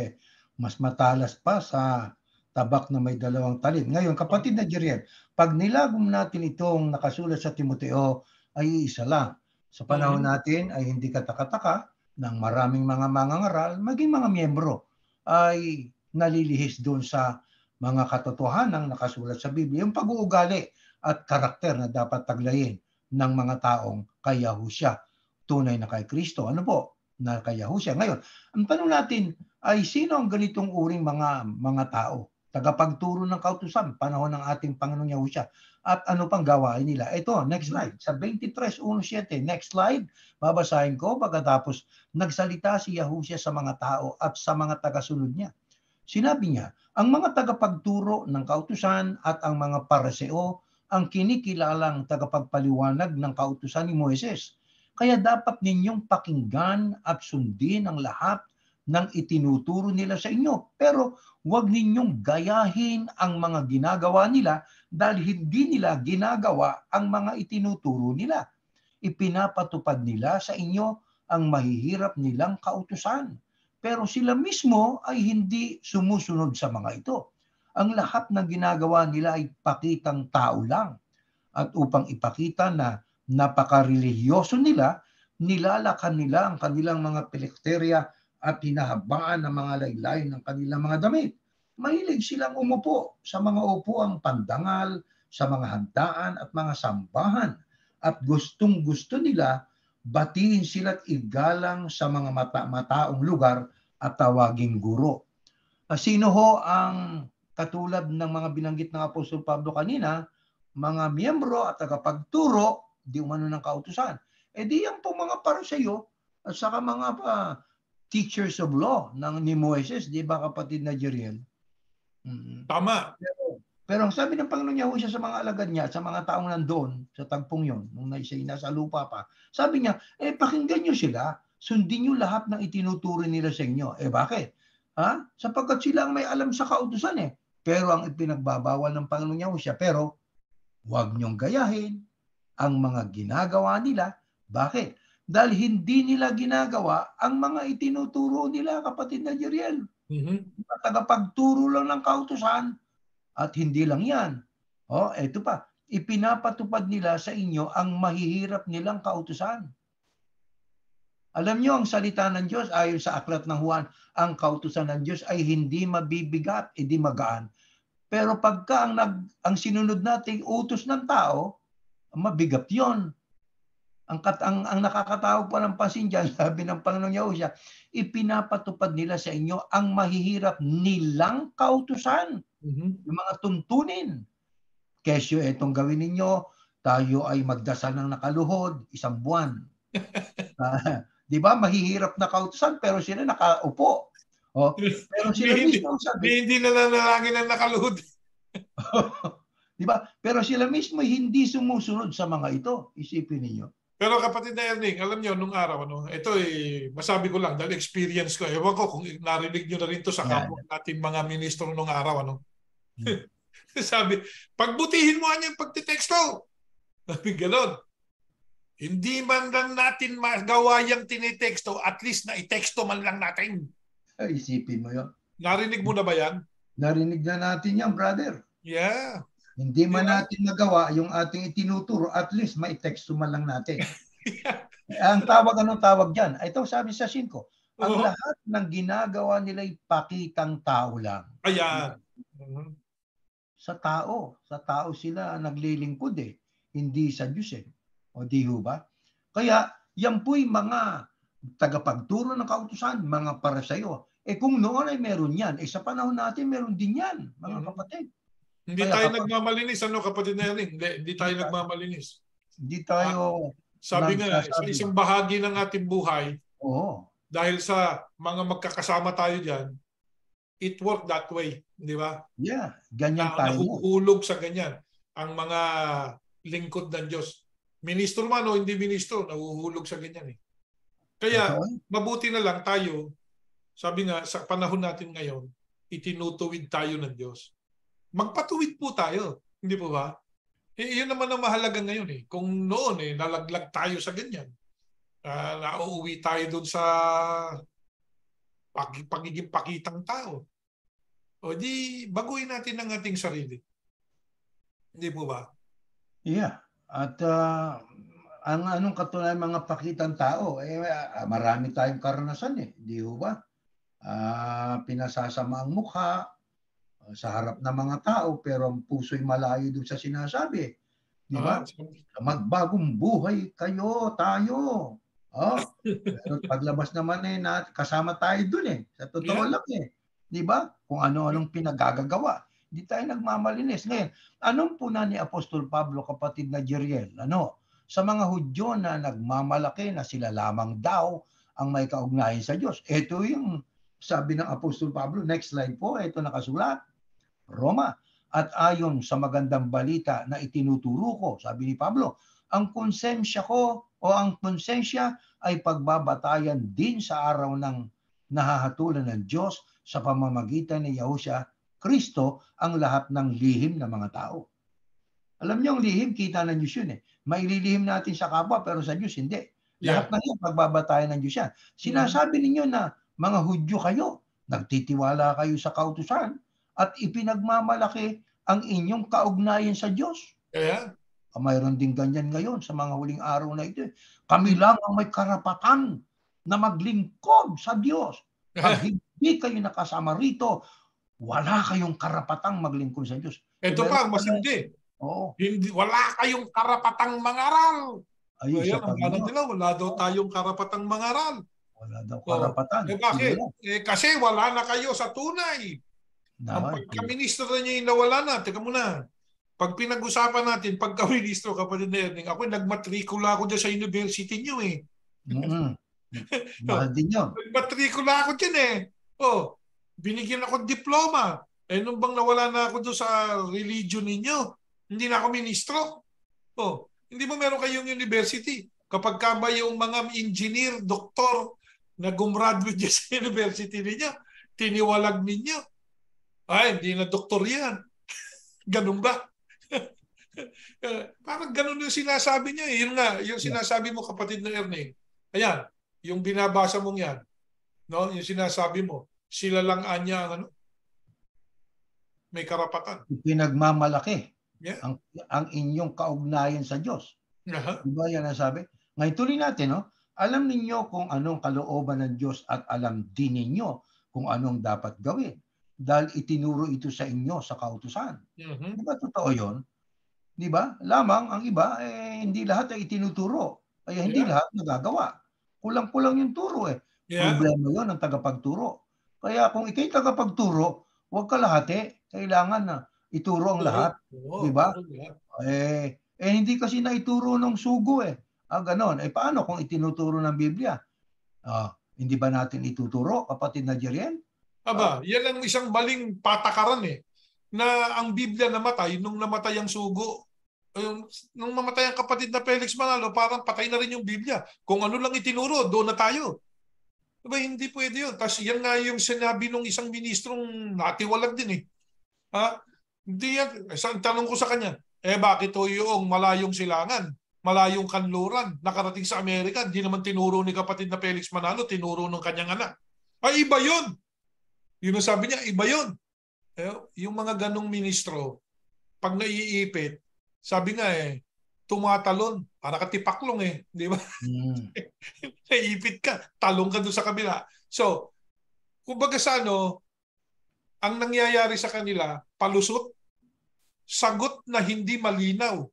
mas matalas pa sa tabak na may dalawang talim. Ngayon, kapatid na Jeriel, pag nilagom natin itong nakasulat sa Timoteo, ay isa lang. Sa panahon natin ay hindi katakataka ng maraming mga mangangaral, maging mga miyembro ay nalilihis doon sa mga katotohanan nakasulat sa Biblia, yung pag-uugali at karakter na dapat taglayin ng mga taong kay Yahusya, tunay na kay Kristo. Ano po? Na kay Yahusya. Ngayon, ang tanong natin ay sino ang ganitong uring mga tao? Tagapagturo ng kautusan, panahon ng ating Panginoong Yahusya. At ano pang gawain nila? Ito, next slide. Sa 23:1-7, next slide, babasahin ko pagkatapos nagsalita si Yahusya sa mga tao at sa mga tagasunod niya. Sinabi niya, ang mga tagapagturo ng kautusan at ang mga pariseo ang kinikilalang tagapagpaliwanag ng kautusan ni Moises. Kaya dapat ninyong pakinggan at sundin ang lahat ng itinuturo nila sa inyo. Pero huwag ninyong gayahin ang mga ginagawa nila dahil hindi nila ginagawa ang mga itinuturo nila. Ipinapatupad nila sa inyo ang mahihirap nilang kautusan. Pero sila mismo ay hindi sumusunod sa mga ito. Ang lahat ng ginagawa nila ay pakitang tao lang. At upang ipakita na napakarelihiyoso nila, nilalakan nila ang kanilang mga pilekterya at hinahabaan ng mga laylay ng kanilang mga damit. Mahilig silang umupo sa mga upuang pandangal, sa mga handaan at mga sambahan. At gustong-gusto nila batiin sila at igalang sa mga mataong lugar at tawaging guro. Sino ho ang katulad ng mga binanggit ng Apostol Pablo kanina, mga miyembro at tagapagturo, di umano ng kautusan? Di yan po mga pariseo at saka mga teachers of law ni Moises, di ba kapatid na Jeriel? Tama. Pero ang sabi ng Panginoon Yahusya sa mga alagad niya, sa mga taong nandoon, sa tagpong yon, nung nasa lupa pa, sabi niya, pakinggan niyo sila, sundin niyo lahat ng itinuturo nila sa inyo. Bakit? Sapagkat sila ang may alam sa kautusan Pero ang ipinagbabawal ng Panginoon Yahusya, pero huwag niyong gayahin ang mga ginagawa nila. Bakit? Dahil hindi nila ginagawa ang mga itinuturo nila, kapatid na Jeriel. Tagapagturo lang ng kautusan. At hindi lang yan. Ito pa. Ipinapatupad nila sa inyo ang mahihirap nilang kautusan. Alam nyo, ang salita ng Diyos, ayon sa aklat ng Juan, ang kautusan ng Diyos ay hindi mabibigat, hindi magaan. Pero pagka ang sinunod nating utos ng tao, mabigat yon. Ang nakakatawag pa ng pansin dyan, sabi ng Panginoong Yahusya, ipinapatupad nila sa inyo ang mahihirap nilang kautusan. Yung mga tuntunin. Kesyo, itong gawin ninyo, tayo ay magdasal ng nakaluhod, 1 buwan. Di ba? Mahihirap na kautusan, pero sila nakaupo. Pero sila mismo sabi, hindi na nanalangin ang nakaluhod. Di ba? Pero sila mismo hindi sumusunod sa mga ito. Isipin niyo. Pero kapatid na Erning, alam niyo, nung araw, ito masabi ko lang, dahil experience ko, ewan ko kung narinig niyo na rin to sa kapwa natin mga ministro nung araw, Sabi, pagbutihin mo ang pagtiteksto. Sabi, gano'n. Hindi man lang natin magawa yung tiniteksto, at least na iteksto man lang natin. Isipin mo yun. Narinig mo na ba yan? Narinig na natin yan, brother. Yeah. Hindi man natin nagawa yung ating itinuturo, at least maiteksto man lang natin. Ang tawag, anong tawag dyan? Ito sabi sa 5, Ang Oo. lahat ng ginagawa nila'y pakitang tao lang. Ayan. Sa tao sila naglilingkod eh, hindi sa Diyos eh. O di ho ba? Kaya yan po'y mga tagapagturo ng kautusan, mga Pariseo. Kung noon ay meron yan, sa panahon natin meron din yan, mga kapatid. Hindi Kaya tayo kapag nagmamalinis, kapatid na Erning? Hindi tayo Hindi nagmamalinis. hindi tayo Sabi nga, sa nagsasabi. isang bahagi ng ating buhay, Oo, dahil sa mga magkakasama tayo dyan, it worked that way. Di ba? yeah, ganyan tayo. Nahuhulog sa ganyan ang mga lingkod ng Diyos. Ministro man o hindi ministro, nahuhulog sa ganyan eh. Kaya, Totoo. mabuti na lang tayo, sabi nga, sa panahon natin ngayon, itinutuwid tayo ng Diyos. Magpatuwid po tayo. Hindi po ba? Yun naman ang mahalaga ngayon eh. Kung noon nalaglag tayo sa ganyan, nauuwi tayo dun sa pagiging pakitang tao. O di, baguhin natin ang ating sarili. Hindi po ba? Yeah. At ang anong katunayan mga pakitang tao, marami tayong karanasan eh. Di ho ba? Pinasasama ang mukha sa harap ng mga tao pero ang puso'y malayo doon sa sinasabi. Di ba? Magbagong buhay tayo. Pero paglabas naman kasama tayo doon eh. Sa totoo lang eh. Di ba? Kung ano-anong pinagagagawa. Hindi tayo nagmamalinis. Ngayon, anong puna ni Apostol Pablo, kapatid na Jeriel? Sa mga Hudyo na nagmamalaki na sila lamang daw ang may kaugnayan sa Diyos. Ito yung sabi ng Apostol Pablo. Next slide po. Ito nakasulat. Roma. At ayon sa magandang balita na itinuturo ko, sabi ni Pablo, ang konsensya ko o ang konsensya ay pagbabatayan din sa araw ng nahahatulan ng Diyos sa pamamagitan ni Yahushua Kristo ang lahat ng lihim ng mga tao. Alam niyo, ang lihim, kita ng Diyos yun eh. Maililihim natin sa kapwa pero sa Diyos hindi. Lahat ng yan, pagbabatayan ng Diyos yan. Sinasabi ninyo na mga Hudyo kayo, nagtitiwala kayo sa kautusan at ipinagmamalaki ang inyong kaugnayan sa Diyos. Mayroon din ganyan ngayon sa mga huling araw na ito. Kami lang ang may karapatan na maglingkod sa Diyos. Pag hindi kayo nakasama rito, wala kayong karapatang maglingkod sa Diyos. Ito pa, mas hindi. Wala kayong karapatang mangaral. Ayan, ang ganun nila, wala daw tayong karapatang mangaral. Wala daw karapatan. Bakit? Kasi wala na kayo sa tunay. Ang pagka-ministro na niyo yung nawala na. Teka muna. Pag pinag-usapan natin, pagka-ministro, kapatid na Erning, ako nagmatrikula ako dyan sa university niyo eh. Mahal din yun. Nagmatrikula ako dyan eh. Binigyan ako diploma. Nung bang nawala na ako doon sa religion ninyo, hindi na ako ministro. Hindi ba meron kayong university? Kapag ka ba yung mga engineer, doktor, na gumraduate dyan sa university ninyo, tiniwalag ninyo. Hindi na doktor yan. Ganun ba? Parang ganun yung sinasabi niya. Yun nga, yung sinasabi mo, kapatid na Erning. Ayan, yung binabasa mong yan. No? Yung sinasabi mo, sila lang anya ang may karapatan. Pinagmamalaki ang inyong kaugnayan sa Diyos. Diba yan ang sabi? Ngayon tuloy natin, alam ninyo kung anong kalooban ng Diyos at alam din ninyo kung anong dapat gawin. Dahil itinuro ito sa inyo sa kautusan. Di ba totoo yun? Di ba? Lamang ang iba, hindi lahat ay itinuturo. Kaya hindi lahat nagagawa. Kulang-kulang yung turo eh. Problema yun ng tagapagturo. Kaya kung ikay tagapagturo, huwag ka lahati. Kailangan na ituro ang lahat. Di ba? Hindi kasi naituro ng sugo eh. Ganon. Paano kung itinuturo ng Biblia? Hindi ba natin ituturo, kapatid na Jeriel? Yan ang isang baling patakaran eh. Na ang Biblia namatay nung namatay ang sugo. Nung mamatay ang kapatid na Felix Manalo, parang patay na rin yung Biblia. Kung ano lang itinuro, doon na tayo. Diba, hindi pwede yun. Tapos yan nga yung sinabi nung isang ministrong natiwalag din eh. Hindi yan. Ang tanong ko sa kanya, bakit yung malayong silangan, malayong kanluran, nakarating sa Amerika, hindi naman tinuro ni kapatid na Felix Manalo, tinuro ng kanyang anak. Iba yun. Yun ang sabi niya, iba yun. Yung mga ganong ministro, pag naiipit, sabi nga tumatalon, para ka tipaklong eh. Di ba? Naiipit ka, talong ka doon sa kabila. So, kumbaga sa ano, ang nangyayari sa kanila, palusot, sagot na hindi malinaw,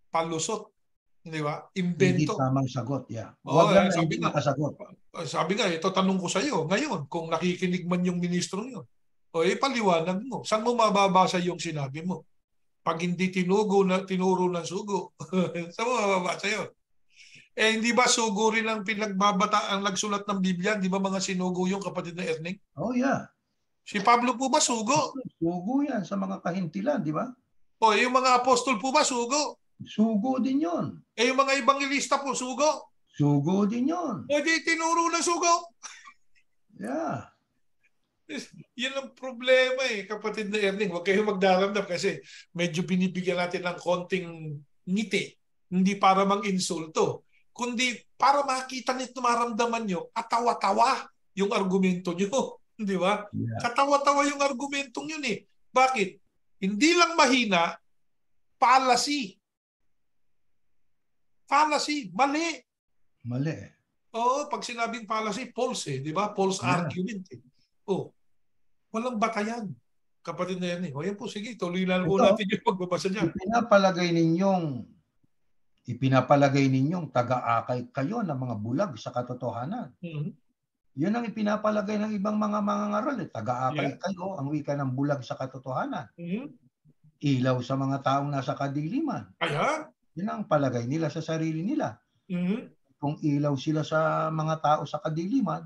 palusot. Di ba? Hindi Invento. tamang sagot, yeah. Oo, Wag lang na sabi hindi nga, makasagot. ito tanong ko sa iyo, ngayon, kung nakikinig man yung ministro yun, o paliwanag mo, saan mo mababasa yung sinabi mo? Pag hindi tinuro ng sugo, saan mo mababasa yun? Hindi ba sugo rin ang pinagbabata ang nagsulat ng Biblia? Di ba mga sinugo yung kapatid na Erning? Oh, yeah. Si Pablo po ba sugo? Sugo yan sa mga kahintilan, di ba? Yung mga apostol po ba sugo? Sugo din yon. Yung mga ebangelista po sugo? Sugo din yon. Di tinuro ng sugo? Yeah. Yan ang problema kapatid na Erning. Huwag kayong magdaramdam kasi medyo binibigyan natin ng konting ngiti. Hindi para mang-insulto, kundi para makita nito, maramdaman nyo, katawa-tawa yung argumento nyo. Di ba? Yeah. Katawa-tawa yung argumentong yun eh. Bakit? Hindi lang mahina, fallacy. Fallacy, mali. Mali. Oo, pag sinabing fallacy, false di ba? False argument walang batayan. Kapatid na yan yan po, sige, tuloy na po natin yung pagbabasa niya. Ipinapalagay ninyong taga-akay kayo ng mga bulag sa katotohanan. Mm-hmm. Yun ang ipinapalagay ng ibang mga mangangaral. Taga-akay kayo, ang wika ng bulag sa katotohanan. Mm-hmm. Ilaw sa mga taong nasa kadiliman. Ayan. Yun ang palagay nila sa sarili nila. Mm-hmm. Kung ilaw sila sa mga tao sa kadiliman,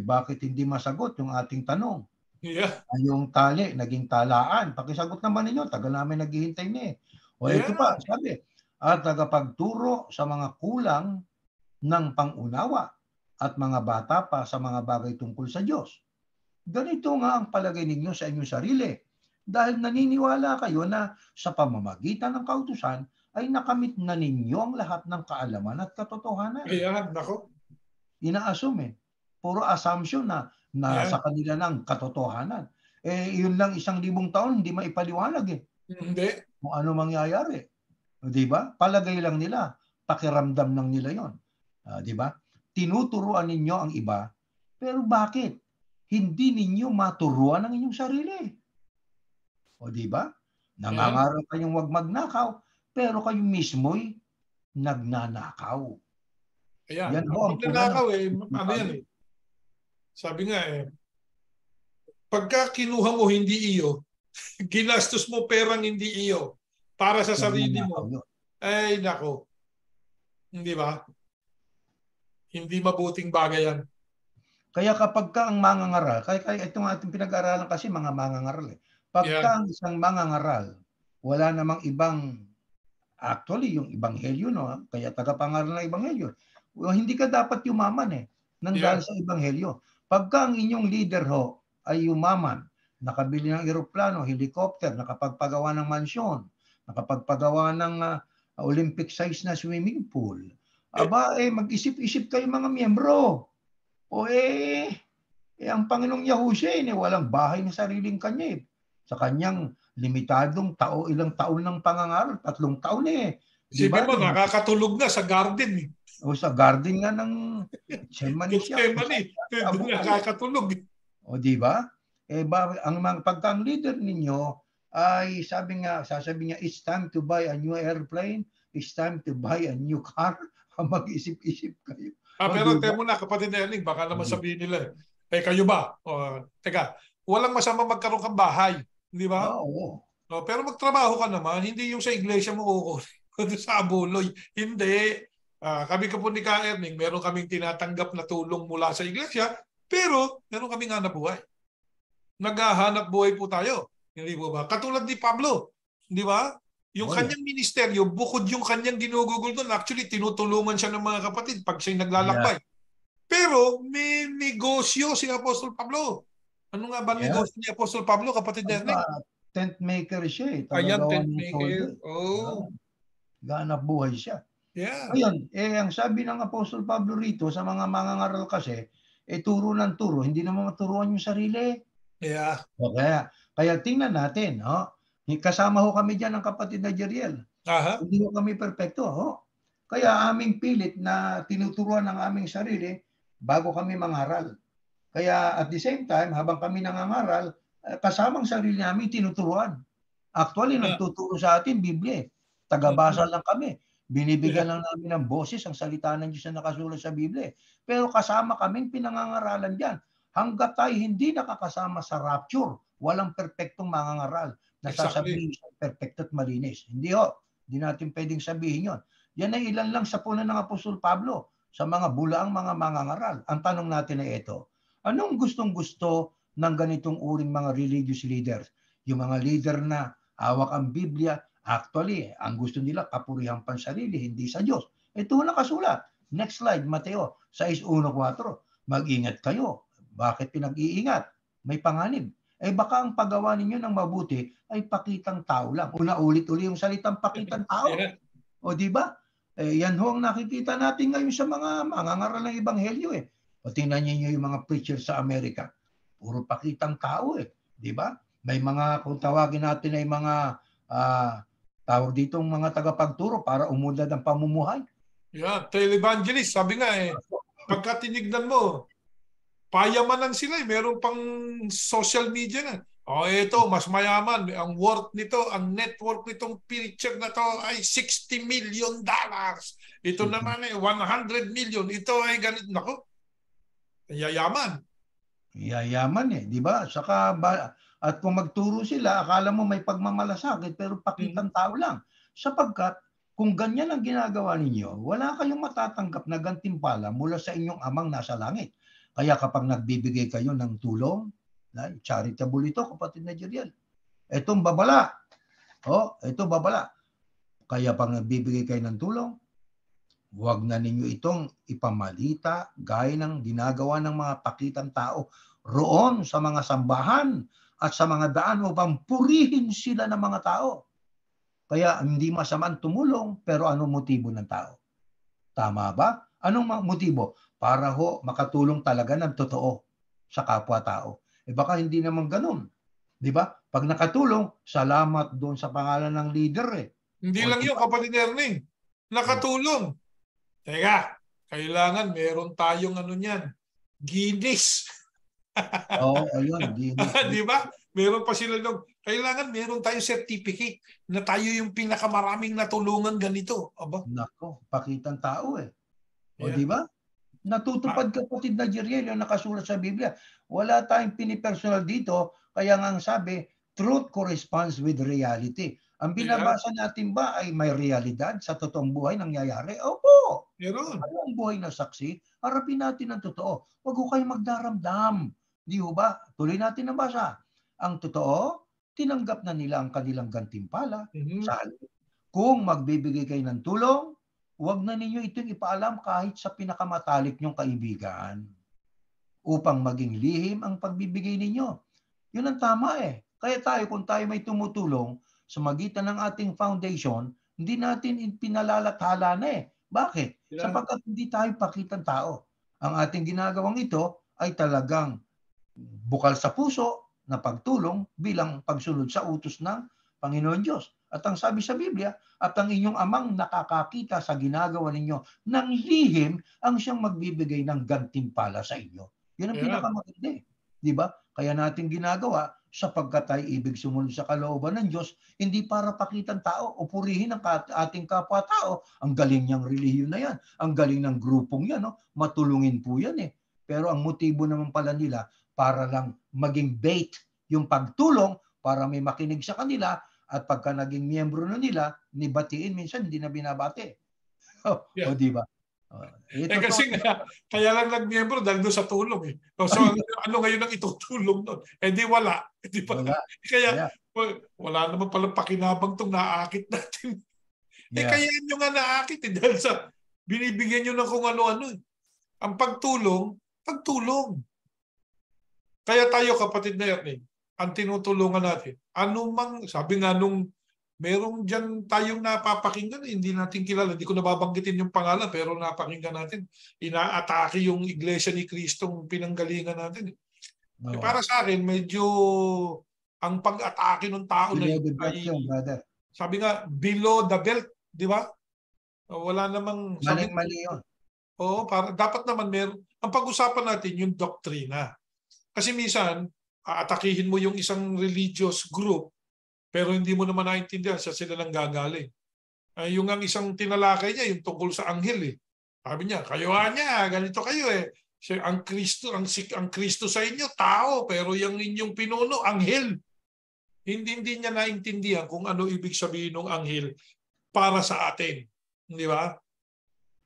bakit hindi masagot yung ating tanong? Yeah. Yung tali, naging talaan. Pakisagot naman ninyo, tagal namin naghihintay niya ito pa, sabi, at tagapagturo sa mga kulang ng pangunawa at mga bata pa sa mga bagay tungkol sa Diyos. Ganito nga ang palagay ninyo sa inyong sarili. Dahil naniniwala kayo na sa pamamagitan ng kautusan ay nakamit na ninyo ang lahat ng kaalaman at katotohanan. Ayan, nako. Ina-assume puro assumption na nasa kanila ng katotohanan. Yun lang 1,000 taon, hindi maipaliwanag Hindi. Kung ano mangyayari. Di ba? Palagay lang nila. Pakiramdam lang nila yon. Di ba? Tinuturuan ninyo ang iba, pero bakit? Hindi ninyo maturuan ang inyong sarili. O di ba? Nangangaral kayong wag magnakaw, pero kayo mismo'y nagnanakaw. Ayan. Yan ho ang nagnanakaw ano yan Sabi nga pagka kinuha mo hindi iyo, ginastos mo perang hindi iyo para sa sarili mo, ay nako. Hindi ba? Hindi mabuting bagay yan. Kaya kapag ka ang mangangaral, kaya itong ating pinag-aaralan kasi mga mangangaral Pagka ang isang mangangaral, wala namang ibang, actually yung ebanghelyo, no? Kaya tagapangaral ng ebanghelyo. Hindi ka dapat yumaman nang dahil sa ebanghelyo. Pagka ang inyong leader ay yumaman, nakabili ng eroplano, helicopter, nakapagpagawa ng mansyon, nakapagpagawa ng Olympic size na swimming pool, mag-isip-isip kayo mga miyembro. Ang Panginoong Yahushua walang bahay na sariling kanya sa kanyang limitadong ilang taon ng pangangaral, 3 taon Diba? Mo, nakakatulog na sa garden sa garden nga ng Gethsemane siya. Nakakatulog. Di ba? Ang pagkang leader ninyo ay sasabi niya, it's time to buy a new airplane, it's time to buy a new car. Mag-isip-isip kayo. Pero temo na, kapatid na Erning, baka naman sabihin nila, kayo ba? Teka, walang masama magkaroon kang bahay. Di ba? Oo. Pero magtrabaho ka naman, hindi yung sa iglesia mo kukunin sa abuloy. Hindi. Kami po ni Ka Erning, meron kaming tinatanggap na tulong mula sa iglesia, pero meron kaming hanap buhay. Naghahanap buhay po tayo. Hindi po ba? Katulad ni Pablo. Di ba? Yung kanyang ministeryo, bukod yung kanyang ginugugol doon, actually tinutulungan siya ng mga kapatid pag siya'y naglalakbay. Pero may negosyo si Apostol Pablo. Ano nga ba negosyo ni Apostol Pablo, kapatid Erning? Tent maker siya Ayan, tent maker. Ganap buhay siya. Yeah. Ayun, ang sabi ng Apostol Pablo rito sa mga mangangaral kasi, turo ng turo, hindi naman maturuan yung sarili. Yeah. Kaya tingnan natin, kasama kami diyan ng kapatid na Jeriel. Hindi kami perpekto, Kaya aming pilit na tinuturuan ng aming sarili bago kami mangaral. Kaya at the same time, habang kami nangangaral, kasamang sarili namin tinuturuan. Actually, nagtuturo sa atin, Biblia. Tagabasa lang kami. Binibigyan lang namin ng boses ang salita ng Diyos na nakasulat sa Biblia. Pero kasama kaming pinangangaralan dyan. Hanggat tayo hindi nakakasama sa rapture, walang perpektong mangangaral na sasabihin siya perfecto at malinis. Hindi ho. Hindi natin pwedeng sabihin yon. Yan ay ilan lang sa puna ng Apostol Pablo sa mga bulaang mga mangangaral. Ang tanong natin ay ito, anong gustong-gusto ng ganitong uring mga religious leaders? Yung mga leader na hawak ang Biblia, actually, ang gusto nila kapurihan pansarili, hindi sa Diyos. Ito nakasulat. Next slide, Mateo 6:1-4. Mag-ingat kayo. Bakit pinag-iingat? May panganib. Baka ang paggawa ninyo ng mabuti ay pakitang tao lang. Ulit-uli yung salitang pakitang tao. O di ba? Yan ho ang nakikita natin ngayon sa mga mangangaral ng ebanghelyo O tingnan niyo yung mga preacher sa Amerika. Puro pakitang tao Di ba? May mga, kung tawagin natin ay mga tawag ditong mga tagapagturo para umudad ang pamumuhay. Yeah, televangelist, sabi nga pagka tinignan mo, payamanan sila meron pang social media na. Ito, mas mayaman. Ang worth nito, ang net worth nitong preacher na to ay $60 million. Ito naman 100 million. Ito ay ganito. Naku, yayaman. Yayaman di ba? Saka, at kung magturo sila, akala mo may pagmamalasakit, pero pakitang tao lang. Sapagkat, kung ganyan ang ginagawa ninyo, wala kayong matatanggap na gantimpala mula sa inyong amang nasa langit. Kaya kapag nagbibigay kayo ng tulong, charitable ito, kapatid na Jeriel. Itong babala. Ito babala. Kaya pag nagbibigay kayo ng tulong, huwag na ninyo itong ipamalita gaya ng ginagawa ng mga pakitang tao roon sa mga sambahan at sa mga daan upang purihin sila ng mga tao. Kaya hindi masamang tumulong, pero anong motibo ng tao? Tama ba? Anong motibo? Para makatulong talaga ng totoo sa kapwa-tao. Baka hindi naman ganun. Di ba? Pag nakatulong, salamat doon sa pangalan ng leader Hindi lang yun, kapatid Erning. Nakatulong. Teka, kailangan meron tayong niyan. Guinness. Ayun, Guinness. Di ba? Meron pa sila doon. Kailangan meron tayong certificate na tayo yung pinakamaraming natulungan ganito. Aba? Nako, pakitang tao di ba? Natutupad kapatid na Jeriel yung nakasulat sa Biblia. Wala tayong pinipersonal dito, kaya nga sabi, truth corresponds with reality. Ang binabasa natin ba ay may realidad sa totoong buhay nangyayari? Opo. Meron. Ano ang buhay na saksi? Harapin natin ang totoo. Huwag ko kayong magdaramdam. Di ba? Tuloy natin ang basa. Ang totoo, tinanggap na nila ang kanilang gantimpala. Kung magbibigay kayo ng tulong, huwag na ninyo itong ipaalam kahit sa pinakamatalik nyong kaibigan upang maging lihim ang pagbibigay ninyo. Yun ang tama Kaya tayo, kung tayo may tumutulong sa magitan ng ating foundation, hindi natin pinalalathala na Bakit? Sapagkat hindi tayo pakitang tao. Ang ating ginagawang ito ay talagang bukal sa puso na pagtulong bilang pagsunod sa utos ng Panginoon Diyos. At ang sabi sa Biblia, at ang inyong amang nakakakita sa ginagawa ninyo ng lihim ang siyang magbibigay ng gantimpala sa inyo. Yun ang pinakamaganda Di ba? Kaya natin ginagawa sapagkat tayo ibig sumunod sa kalooban ng Diyos, hindi para pakitang tao o purihin ang ating kapwa-tao. Ang galing niyang relihiyon na yan. Ang galing ng grupong yan. Matulungin po yan Pero ang motibo naman pala nila para lang maging bait yung pagtulong para may makinig sa kanila. At pagka naging miyembro na nila, nibatiin, minsan hindi na binabati. Di ba? Kasi kaya lang nag-miyembro dahil doon sa tulong So ano ngayon ang itutulong doon? Di wala. Di ba? Wala. Kaya wala naman palang pakinabang itong naakit natin. Kaya nyo nga naakit dahil sa binibigyan nyo ng kung ano-ano. Ang pagtulong. Kaya tayo, kapatid na yan ang tinutulungan natin. Sabi nga nung merong dyan tayong napapakinggan, hindi natin kilala. Hindi ko nababanggitin yung pangalan, pero napakinggan natin. Inaatake yung Iglesia ni Cristong pinanggalingan natin. Para sa akin, medyo ang pag-atake ng tao na yun ay, sabi nga, below the belt, di ba? Wala namang... Maling-mali yun. Dapat naman meron. Ang pag-usapan natin yung doktrina. Kasi minsan, aatakihin mo yung isang religious group, pero hindi mo naman naintindihan sa sila lang gagaling. Yung ang isang tinalakay niya, yung tungkol sa anghel eh. Sabi niya, kayo niya, ganito kayo eh. Ang Kristo sa inyo, tao, pero yung inyong pinuno, anghel. Hindi niya naintindihan kung ano ibig sabihin ng anghel para sa atin. Di ba?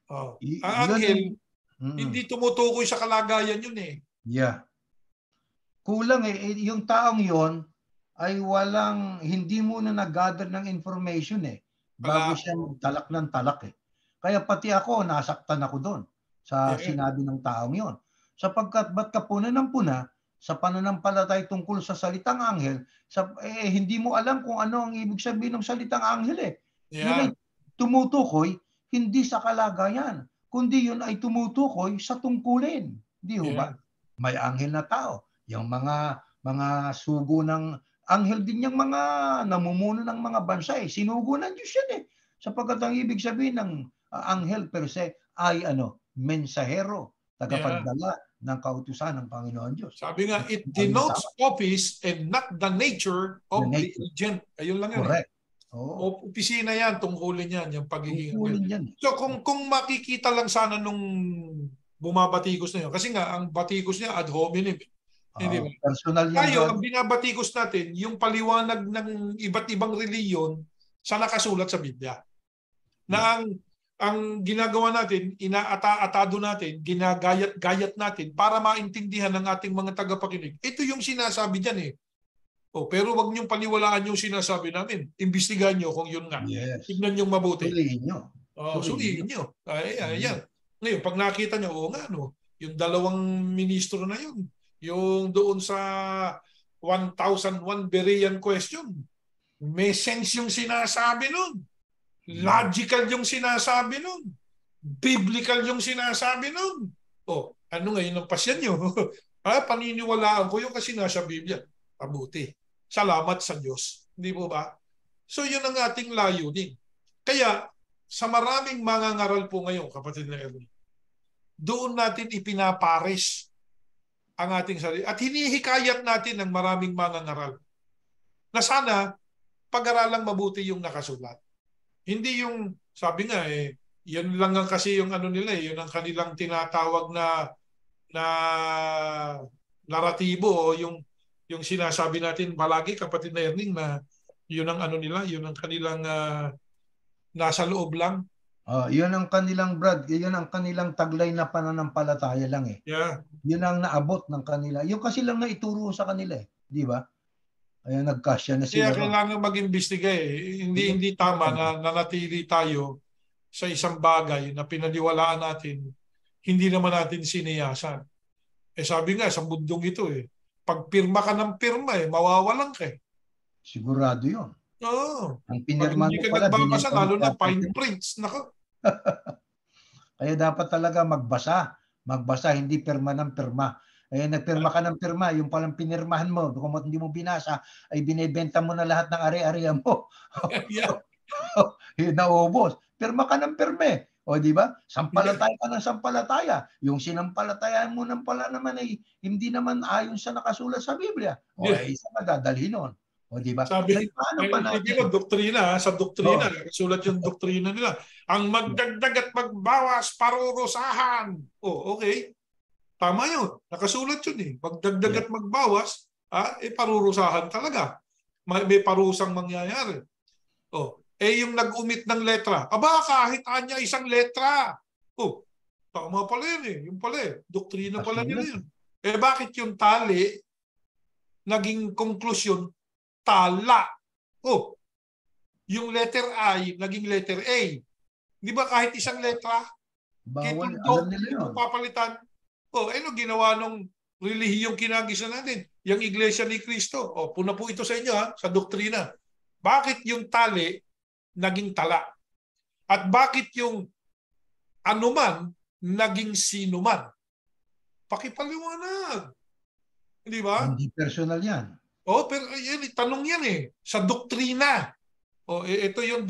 Ang anghel, hindi tumutukoy sa kalagayan yun eh. Yeah. Kulang eh. Yung taong yon ay hindi muna nag-gather ng information eh. Bago siya talak ng talak eh. Kaya pati ako, nasaktan ako doon sa sinabi ng taong yon. Sapagkat ba't ka puna ng puna sa pananampalatay tungkol sa salitang anghel, hindi mo alam kung ano ang ibig sabihin ng salitang anghel eh. Yun ay tumutukoy hindi sa kalagayan, kundi yun ay tumutukoy sa tungkulin. Di ba? May anghel na tao. Yung mga sugo ng anghel din yung mga namumuno ng mga bansa eh. Sinugo ng Diyos yan eh. Sapagkat ang ibig sabihin ng anghel per se ay mensahero, tagapagdala ng kautusan ng Panginoon Diyos. Sabi nga, it denotes office and not the nature of the agent. Ayun lang yun. Correct. Opisina yan, tungkulin yan, yung pagiging yan. So kung makikita lang sana nung bumabatikos na yun, kasi nga, ang batikos niya ad hominem. Personal yan. Tayo, ang binabatikos natin, yung paliwanag ng iba't ibang reliyon sa nakasulat sa Biblia. Na ang ginagawa natin, inaata-atado natin, ginagayat-gayat natin para maintindihan ng ating mga tagapakinig. Ito yung sinasabi dyan eh. Pero wag niyong paniwalaan yung sinasabi namin. Imbestigahan niyo kung yun nga. Yes. Tignan niyong mabuti. Sulihin niyo. Sulihin niyo. Ayan. Ngayon, pag nakita niyo, yung dalawang ministro na yun, yung doon sa 1001 Berean question, may sense yung sinasabi nun. Logical yung sinasabi nun. Biblical yung sinasabi nun. Ano ngayon ang pasyan nyo? Paniniwalaan ko yung kasi nasa Biblia. Mabuti. Salamat sa Diyos. Hindi po ba? So yun ang ating layunin. Kaya sa maraming mga ngaral po ngayon, kapatid na Ernie, doon natin ipinapares ang ating sarili. At hinihikayat natin ng maraming mga ngaral na sana pag-aralang mabuti yung nakasulat. Hindi yung, sabi nga yun lang kasi yung nila yun ang kanilang tinatawag na naratibo o yung sinasabi natin palagi, kapatid na Erning, na yun ang nila, yun ang kanilang nasa loob lang. Yun ang kanilang, Brad, yun ang kanilang taglay na pananampalataya lang eh. Yeah. Yun ang naabot ng kanila. Yung kasi lang na ituro sa kanila eh. Di ba? Kaya nagkasya na sila. Kaya kailangan mag-imbestiga eh. Hindi tama na nanatili tayo sa isang bagay na pinaniwalaan natin, hindi naman natin siniyasan. Sabi nga, sa mundong ito pag pirma ka ng pirma mawawalan ka eh. Sigurado yun. Oo. Ang pinirma mo pala, nagbabasa, lalo na fine prints. Nako. Kaya dapat talaga magbasa, hindi pirma ng pirma. Nagpirma ka ng pirma, yung palang pinirmahan mo, kung hindi mo binasa, ay binibenta mo na lahat ng ari-arian mo. Naubos. Pirma ka ng pirme. Di ba? Sampalataya ka ng sampalataya. Yung sinampalatayaan mo ng pala naman ay hindi naman ayon sa nakasulat sa Biblia. Isa ka dadalhin nun. Di ba? Sabi, doktrina, sa doktrina, sulat yung doktrina nila. Ang magdagdag at magbawas, parurusahan. Okay. Tama yun. Nakasulat yun Magdagdag at magbawas, parurusahan talaga. May parusang mangyayari. Yung nag-umit ng letra. Kahit anya isang letra. Tama pala yun Yung pala doktrina pala nila yun. Bakit yung tali naging konklusyon tala? Yung letter I naging letter A. Di ba kahit isang letra? Bawal, alam nila yun. Papalitan. Ano ginawa nung relihiyong kinagisa natin? Yung Iglesia ni Cristo. Puna po ito sa inyo sa doktrina. Bakit yung tali naging tala? At bakit yung anuman naging sinuman? Pakipaliwanag. Di ba? Hindi personal yan. Pero tanong yan sa doktrina. Ito yung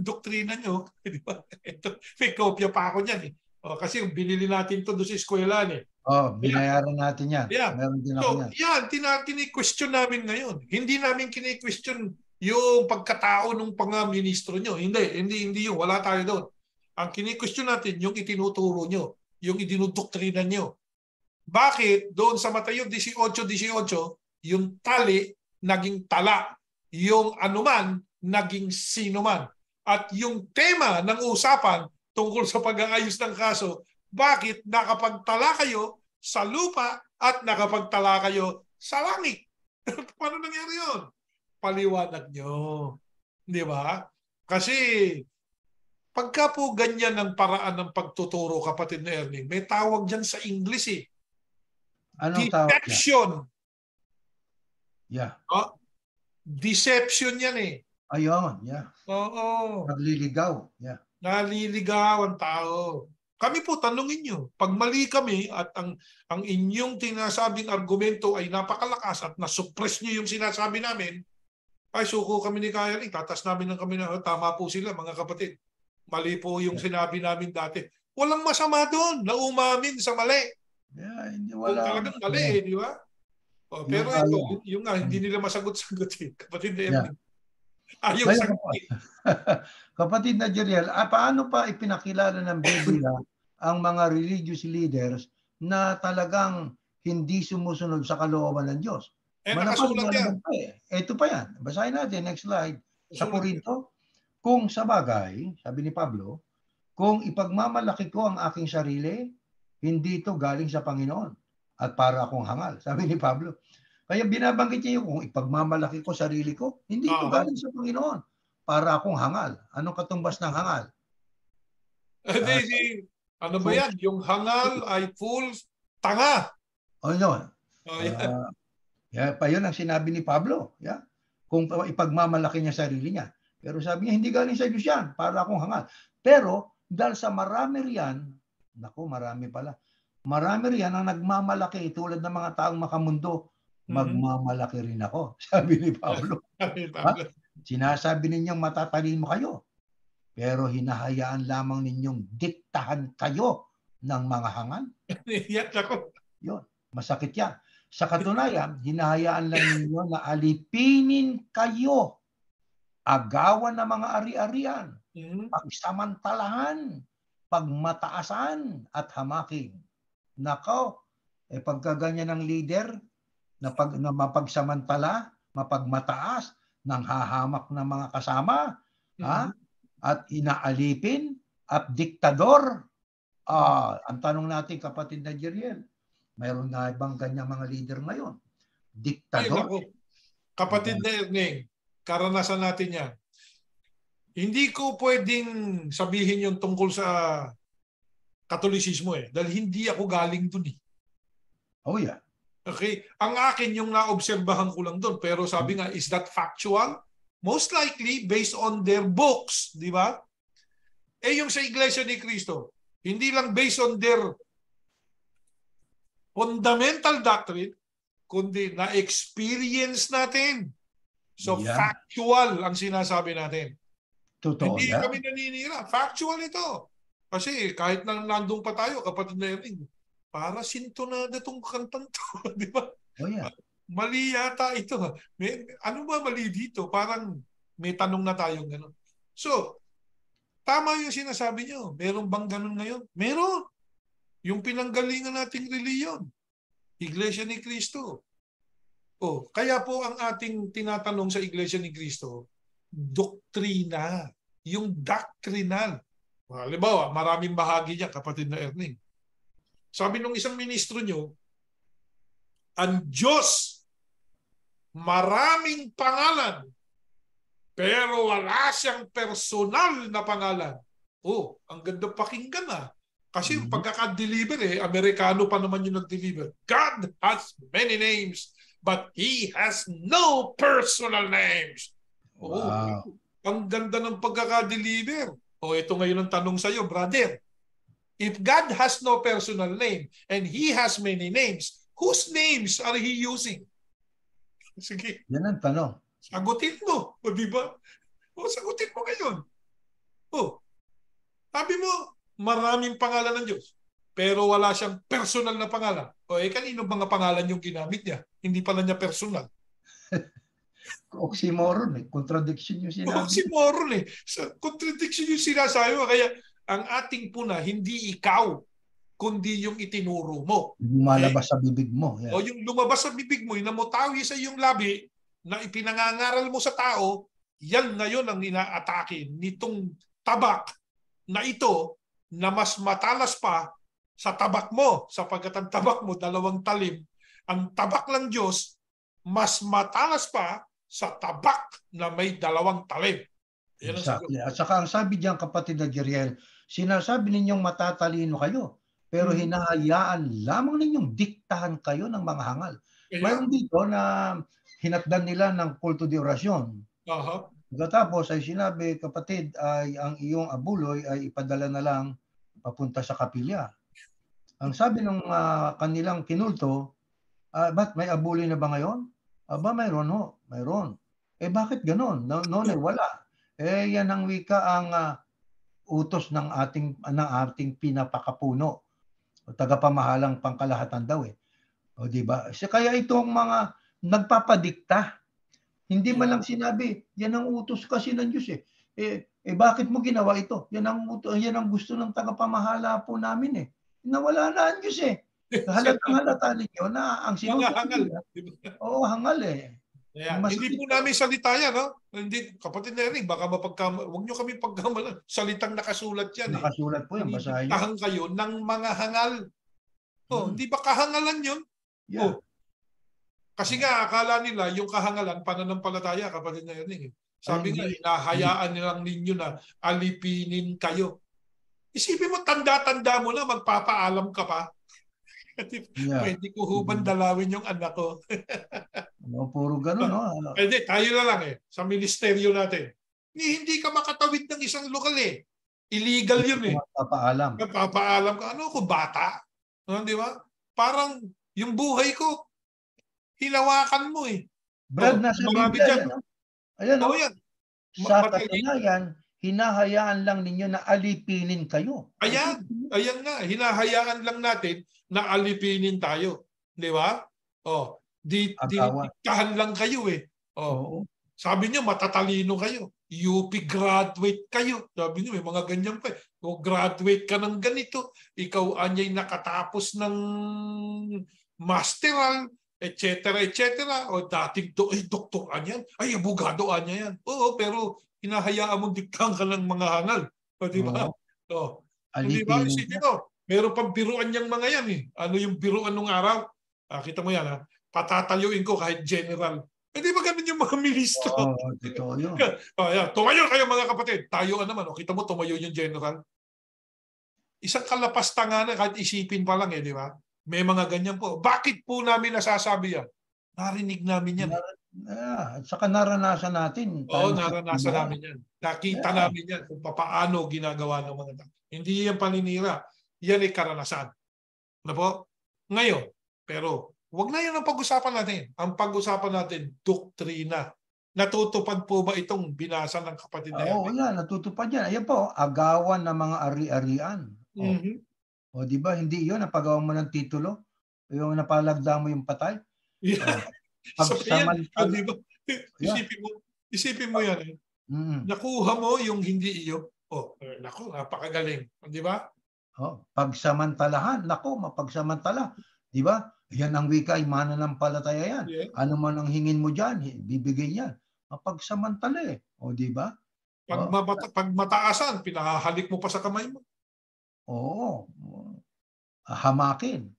doktrina nyo. Di ba? May kopya pa ako niyan Kasi binili natin to doon sa eskwelahan eh. Binayaran natin yan. Yeah. Meron din ako So, yan. tini-question namin ngayon. Hindi namin kini-question yung pagkatao ng pang-ministro nyo. Hindi yun. Wala tayo doon. Ang kini-question natin, yung itinuturo nyo, yung idinudoktrina nyo. Bakit doon sa Mateo 18:18, yung tali naging tala, yung anuman naging sinuman. At yung tema ng usapan tungkol sa pag-aayos ng kaso, bakit nakapagtala kayo sa lupa at nakapagtala kayo sa langit? Paano nangyari yun? Paliwanag nyo. Di ba? Kasi pagka po ganyan ang paraan ng pagtuturo, kapatid na Ernie, may tawag dyan sa English eh. Anong tawag yan? Deception. Yeah. Deception yan eh. Ayun, yeah. Oo. Nagliligaw. Yeah. Naliligaw ang tao. Kami po, tanungin nyo. Pag mali kami at ang inyong tinasabing argumento ay napakalakas at nasuppress nyo yung sinasabi namin, ay suko kami ni Kyle. Tatas namin ng kami na tama po sila mga kapatid. Mali po yung sinabi namin dati. Walang masama doon na umamin sa mali. Yeah, hindi Kung wala. talagang mali di ba? Pero yung nga, hindi nila masagot-sagot eh. Kapatid na Ernie. Ayaw sagutin. Kapatid na Jeriel, paano pa ipinakilala ng Biblia ang mga religious leaders na talagang hindi sumusunod sa kalooban ng Diyos? Nakasulat yan. Ito pa yan. Basahin natin, next slide. Sa Korinto, kung sa bagay, sabi ni Pablo, kung ipagmamalaki ko ang aking sarili, hindi ito galing sa Panginoon at para akong hangal. Sabi ni Pablo. Kaya binabanggit niya yung kung ipagmamalaki ko sarili ko, hindi ito galing sa Panginoon para akong hangal. Anong katumbas ng hangal? Ano ba yan? Yung hangal ay full tanga. Yun. Yun ang sinabi ni Pablo. Yeah? Kung ipagmamalaki niya sarili niya. Pero sabi niya, hindi galing sa Diyos yan, para akong hangal. Pero dahil sa marami riyan, marami pala. Marami riyan ang nagmamalaki tulad ng mga taong makamundo, magmamalaki rin ako. Sabi ni Pablo. Sinasabi ninyong matatalino kayo, pero hinahayaan lamang ninyong diktahan kayo ng mga hangal. Yun, masakit yan. Sa katunayan, hinahayaan lang ninyo na alipinin kayo, agawan ng mga ari-arian, pagsamantalahan, pagmataasan at hamaking. Nako, pagkaganyan ng leader na mapagsamantala, mapagmataas, nang hahamak ng mga kasama, at inaalipin, at diktador. Ang tanong natin, kapatid na Jeriel, mayroon na ibang ganyang mga leader ngayon? Diktador? Kapatid na Erning, karanasan natin yan. Hindi ko pwedeng sabihin yung tungkol sa Katolisismo dahil hindi ako galing dun eh. Yeah. Okay? Ang akin yung naobserbahan ko lang doon. Pero sabi nga, is that factual? Most likely, based on their books, di ba? Yung sa Iglesia ni Cristo, hindi lang based on their fundamental doctrine, kundi na-experience natin. So, factual ang sinasabi natin. Totoo, hindi kami naninira. Factual ito. Kasi kahit nandun pa tayo, kapatid na Erning, para sintonada itong kantang to. Di ba? Mali yata ito. Ano ba mali dito? Parang may tanong na tayong gano'n. So, tama yung sinasabi nyo. Meron bang gano'n ngayon? Meron. Yung pinanggalingan nating reliyon. Iglesia ni Cristo. Kaya po ang ating tinatanong sa Iglesia ni Cristo, doktrina. Yung doctrinal. Halimbawa, maraming bahagi niya, kapatid na Erning. Sabi nung isang ministro nyo, ang Diyos, maraming pangalan, pero wala siyang personal na pangalan. Ang ganda pakinggan Kasi yung pagkaka-deliver Amerikano pa naman yung nag-deliver. God has many names, but He has no personal names. Wow. Ang ganda ng pagkaka-deliver. Ito ngayon ang tanong sa'yo, brother. If God has no personal name and He has many names, whose names are He using? Sige. Yan ang tanong. Sagutin mo. Di ba? Sagutin mo ngayon. Sabi mo, maraming pangalan ng Diyos. Pero wala siyang personal na pangalan. O kanino mga pangalan yung ginamit niya? Hindi pala niya personal. Oxymoron eh. Contradiction yung sinabi. Oxymoron eh. Contradiction yung sinasabi mo. Kaya ang ating puna, hindi ikaw, kundi yung itinuro mo. Lumalabas sa bibig mo. Yeah. O yung lumabas sa bibig mo, yung namutawi sa iyong labi, na ipinangangaral mo sa tao, yan ngayon ang inaatake nitong tabak na ito na mas matalas pa sa tabak mo, sapagkat ang tabak mo 2 talim. Ang tabak ng Diyos mas matalas pa sa tabak na may 2 talim. Exactly. At saka ang sabi diyan, kapatid na Jeriel, sinasabi ninyong matatalino kayo, pero hinahayaan lamang ninyong diktahan kayo ng mga hangal. Mayroon dito na hinatdan nila ng kulto de orasyon. Tapos ay sinabi, kapatid, ay ang iyong abuloy ay ipadala na lang papunta sa kapilya. Ang sabi ng kanilang kinulto, ba't may abuloy na ba ngayon? Aba, mayroon ho. Mayroon. Bakit ganon? Noon ay wala. Yan ang wika ang utos ng ating pinapakapuno. O tagapamahalang pangkalahatan daw eh. O di ba? Kaya itong mga nagpapadikta, hindi man lang sinabi, yan ang utos kasi ng Diyos eh. Bakit mo ginawa ito? Yan ang gusto ng tagapamahala po namin eh. Nawala na ang Diyos eh. Halata ninyo na ang hangal. Oo, hangal eh. Hindi po namin salita yan, no? Hindi, kapatid na Eric, baka huwag nyo kami pagkamalan. Salitang nakasulat yan. Nakasulat po yan, basahin nyo. Tahang kayo ng mga hangal. Hindi ba kahangalan yun? Yeah. Kasi nga, akala nila, yung kahangalan, pananampalataya, kapatid na Eric. Sabi nga, hinahayaan nilang ninyo na alipinin kayo. Isipin mo, tanda-tanda mo na, magpapaalam ka pa. Pwede ko huban dalawin yung anak ko. Puro gano'n, no? Pwede, tayo na lang sa ministeryo natin. Hindi ka makatawid ng isang lokal eh. Illegal yun eh. Papaalam ka. Ano ako, bata? Di ba? Parang yung buhay ko, hinawakan mo eh. Brad, nasa Biblia. Ayan, yan. Sa katunayan, hinahayaan lang ninyo na alipinin kayo. Ayan nga. Hinahayaan lang natin na alipinin tayo. Di ba? Diktahan lang kayo eh. Sabi niyo, matatalino kayo. UP graduate kayo. Sabi niyo, may mga ganyan pa. Graduate ka ng ganito. Ikaw anyay nakatapos ng masteral, etc. O dating doktoran yan. Ay, abogado anya yan. Oo, pero hinahayaan mong diktahan ka ng mga hangal. Di ba? Di ba? Isipin mo, meron pang biruan yung mga yan eh. Ano yung biruan nung araw? Kita mo yan ha. Patatayuin ko kahit general. Di ba ganun yung mga ministro? Totoo yun. Tumayo kayo mga kapatid. Tayo naman. Kita mo, tumayo yung general. Isang kalapasta nga na kahit isipin pa lang di ba? May mga ganyan po. Bakit po namin nasasabi yan? Narinig namin yan. At saka naranasan natin. Naranasan namin yan. Nakita namin yan kung paano ginagawa ng mga tao. Hindi yan paninira. Yan ay karanasan. Ano po? Ngayon, pero wag na yan ang pag-usapan natin. Ang pag-usapan natin, doktrina. Natutupad po ba itong binasa ng kapatid na yan? Oo, yan. Natutupad yan. Ayan po, agawan ng mga ari-arian. Di ba? Hindi yun. Napagawa mo ng titulo. Yung napalagda mo yung patay. Diba? Isipin mo yan. Nakuha mo yung hindi iyo. Naku, napakagaling. Di ba? Pagsamantalahan. Naku, mapagsamantala. Di ba? Yan ang wika ay mananampalataya yan. Yeah. Ano man ang hingin mo dyan, bibigay yan. Mapagsamantala eh. Di ba? Pag mataasan, pinahalik mo pa sa kamay mo. Oo. Hamakin.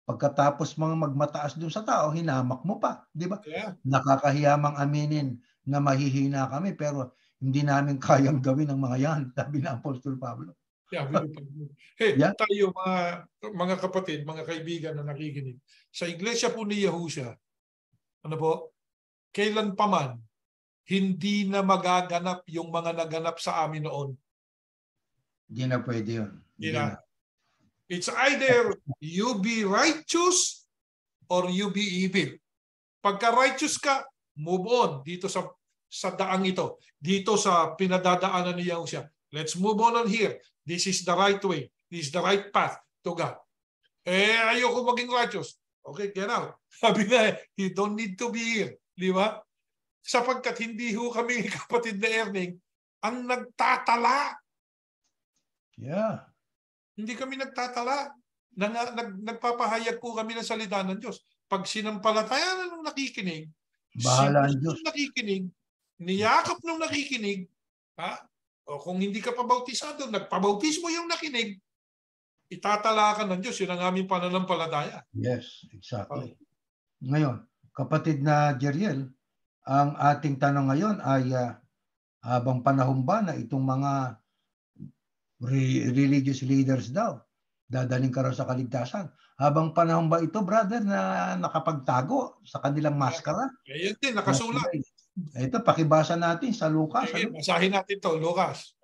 Pagkatapos mga magmataas dun sa tao, hinamak mo pa. Di ba? Yeah. Nakakahiyamang aminin na mahihina kami, pero hindi namin kayang gawin ang mga yan. Sabi na Apostol Pablo. Tayo mga kapatid, mga kaibigan na nakikinig. Sa iglesia po ni Yahusha, kailan pa man, hindi na magaganap yung mga naganap sa amin noon. Hindi na pwede yun. It's either you be righteous or you be evil. Pagka righteous ka, move on dito sa daang ito. Dito sa pinadadaanan ni Yahusha. Let's move on here. This is the right way. This is the right path to God. Ayoko maging righteous. Okay, get out. Sabi na, you don't need to be here. Di ba? Sapagkat hindi ho kami, kapatid na Erning, ang nagtatala. Yeah. Hindi kami nagtatala. Nagpapahayag po kami ng salita ng Diyos. Pag sinampalatayan ng nakikinig, Bahala ang Diyos. ng nakikinig, niyakap ng nakikinig, ha? O kung hindi ka pabautisado, nagpabautismo yung nakinig, itatala ka ng Diyos. Yun ang aming pananampalataya. Yes, exactly. Ngayon, kapatid na Jeriel, ang ating tanong ngayon ay habang panahon ba na itong mga religious leaders daw, dadaling ka raw sa kaligtasan. Habang panahon ba ito, brother, na nakapagtago sa kanilang maskara? Ayun din, nakasulat. Ito, pakibasa natin sa Lucas. Basahin natin to, Lucas.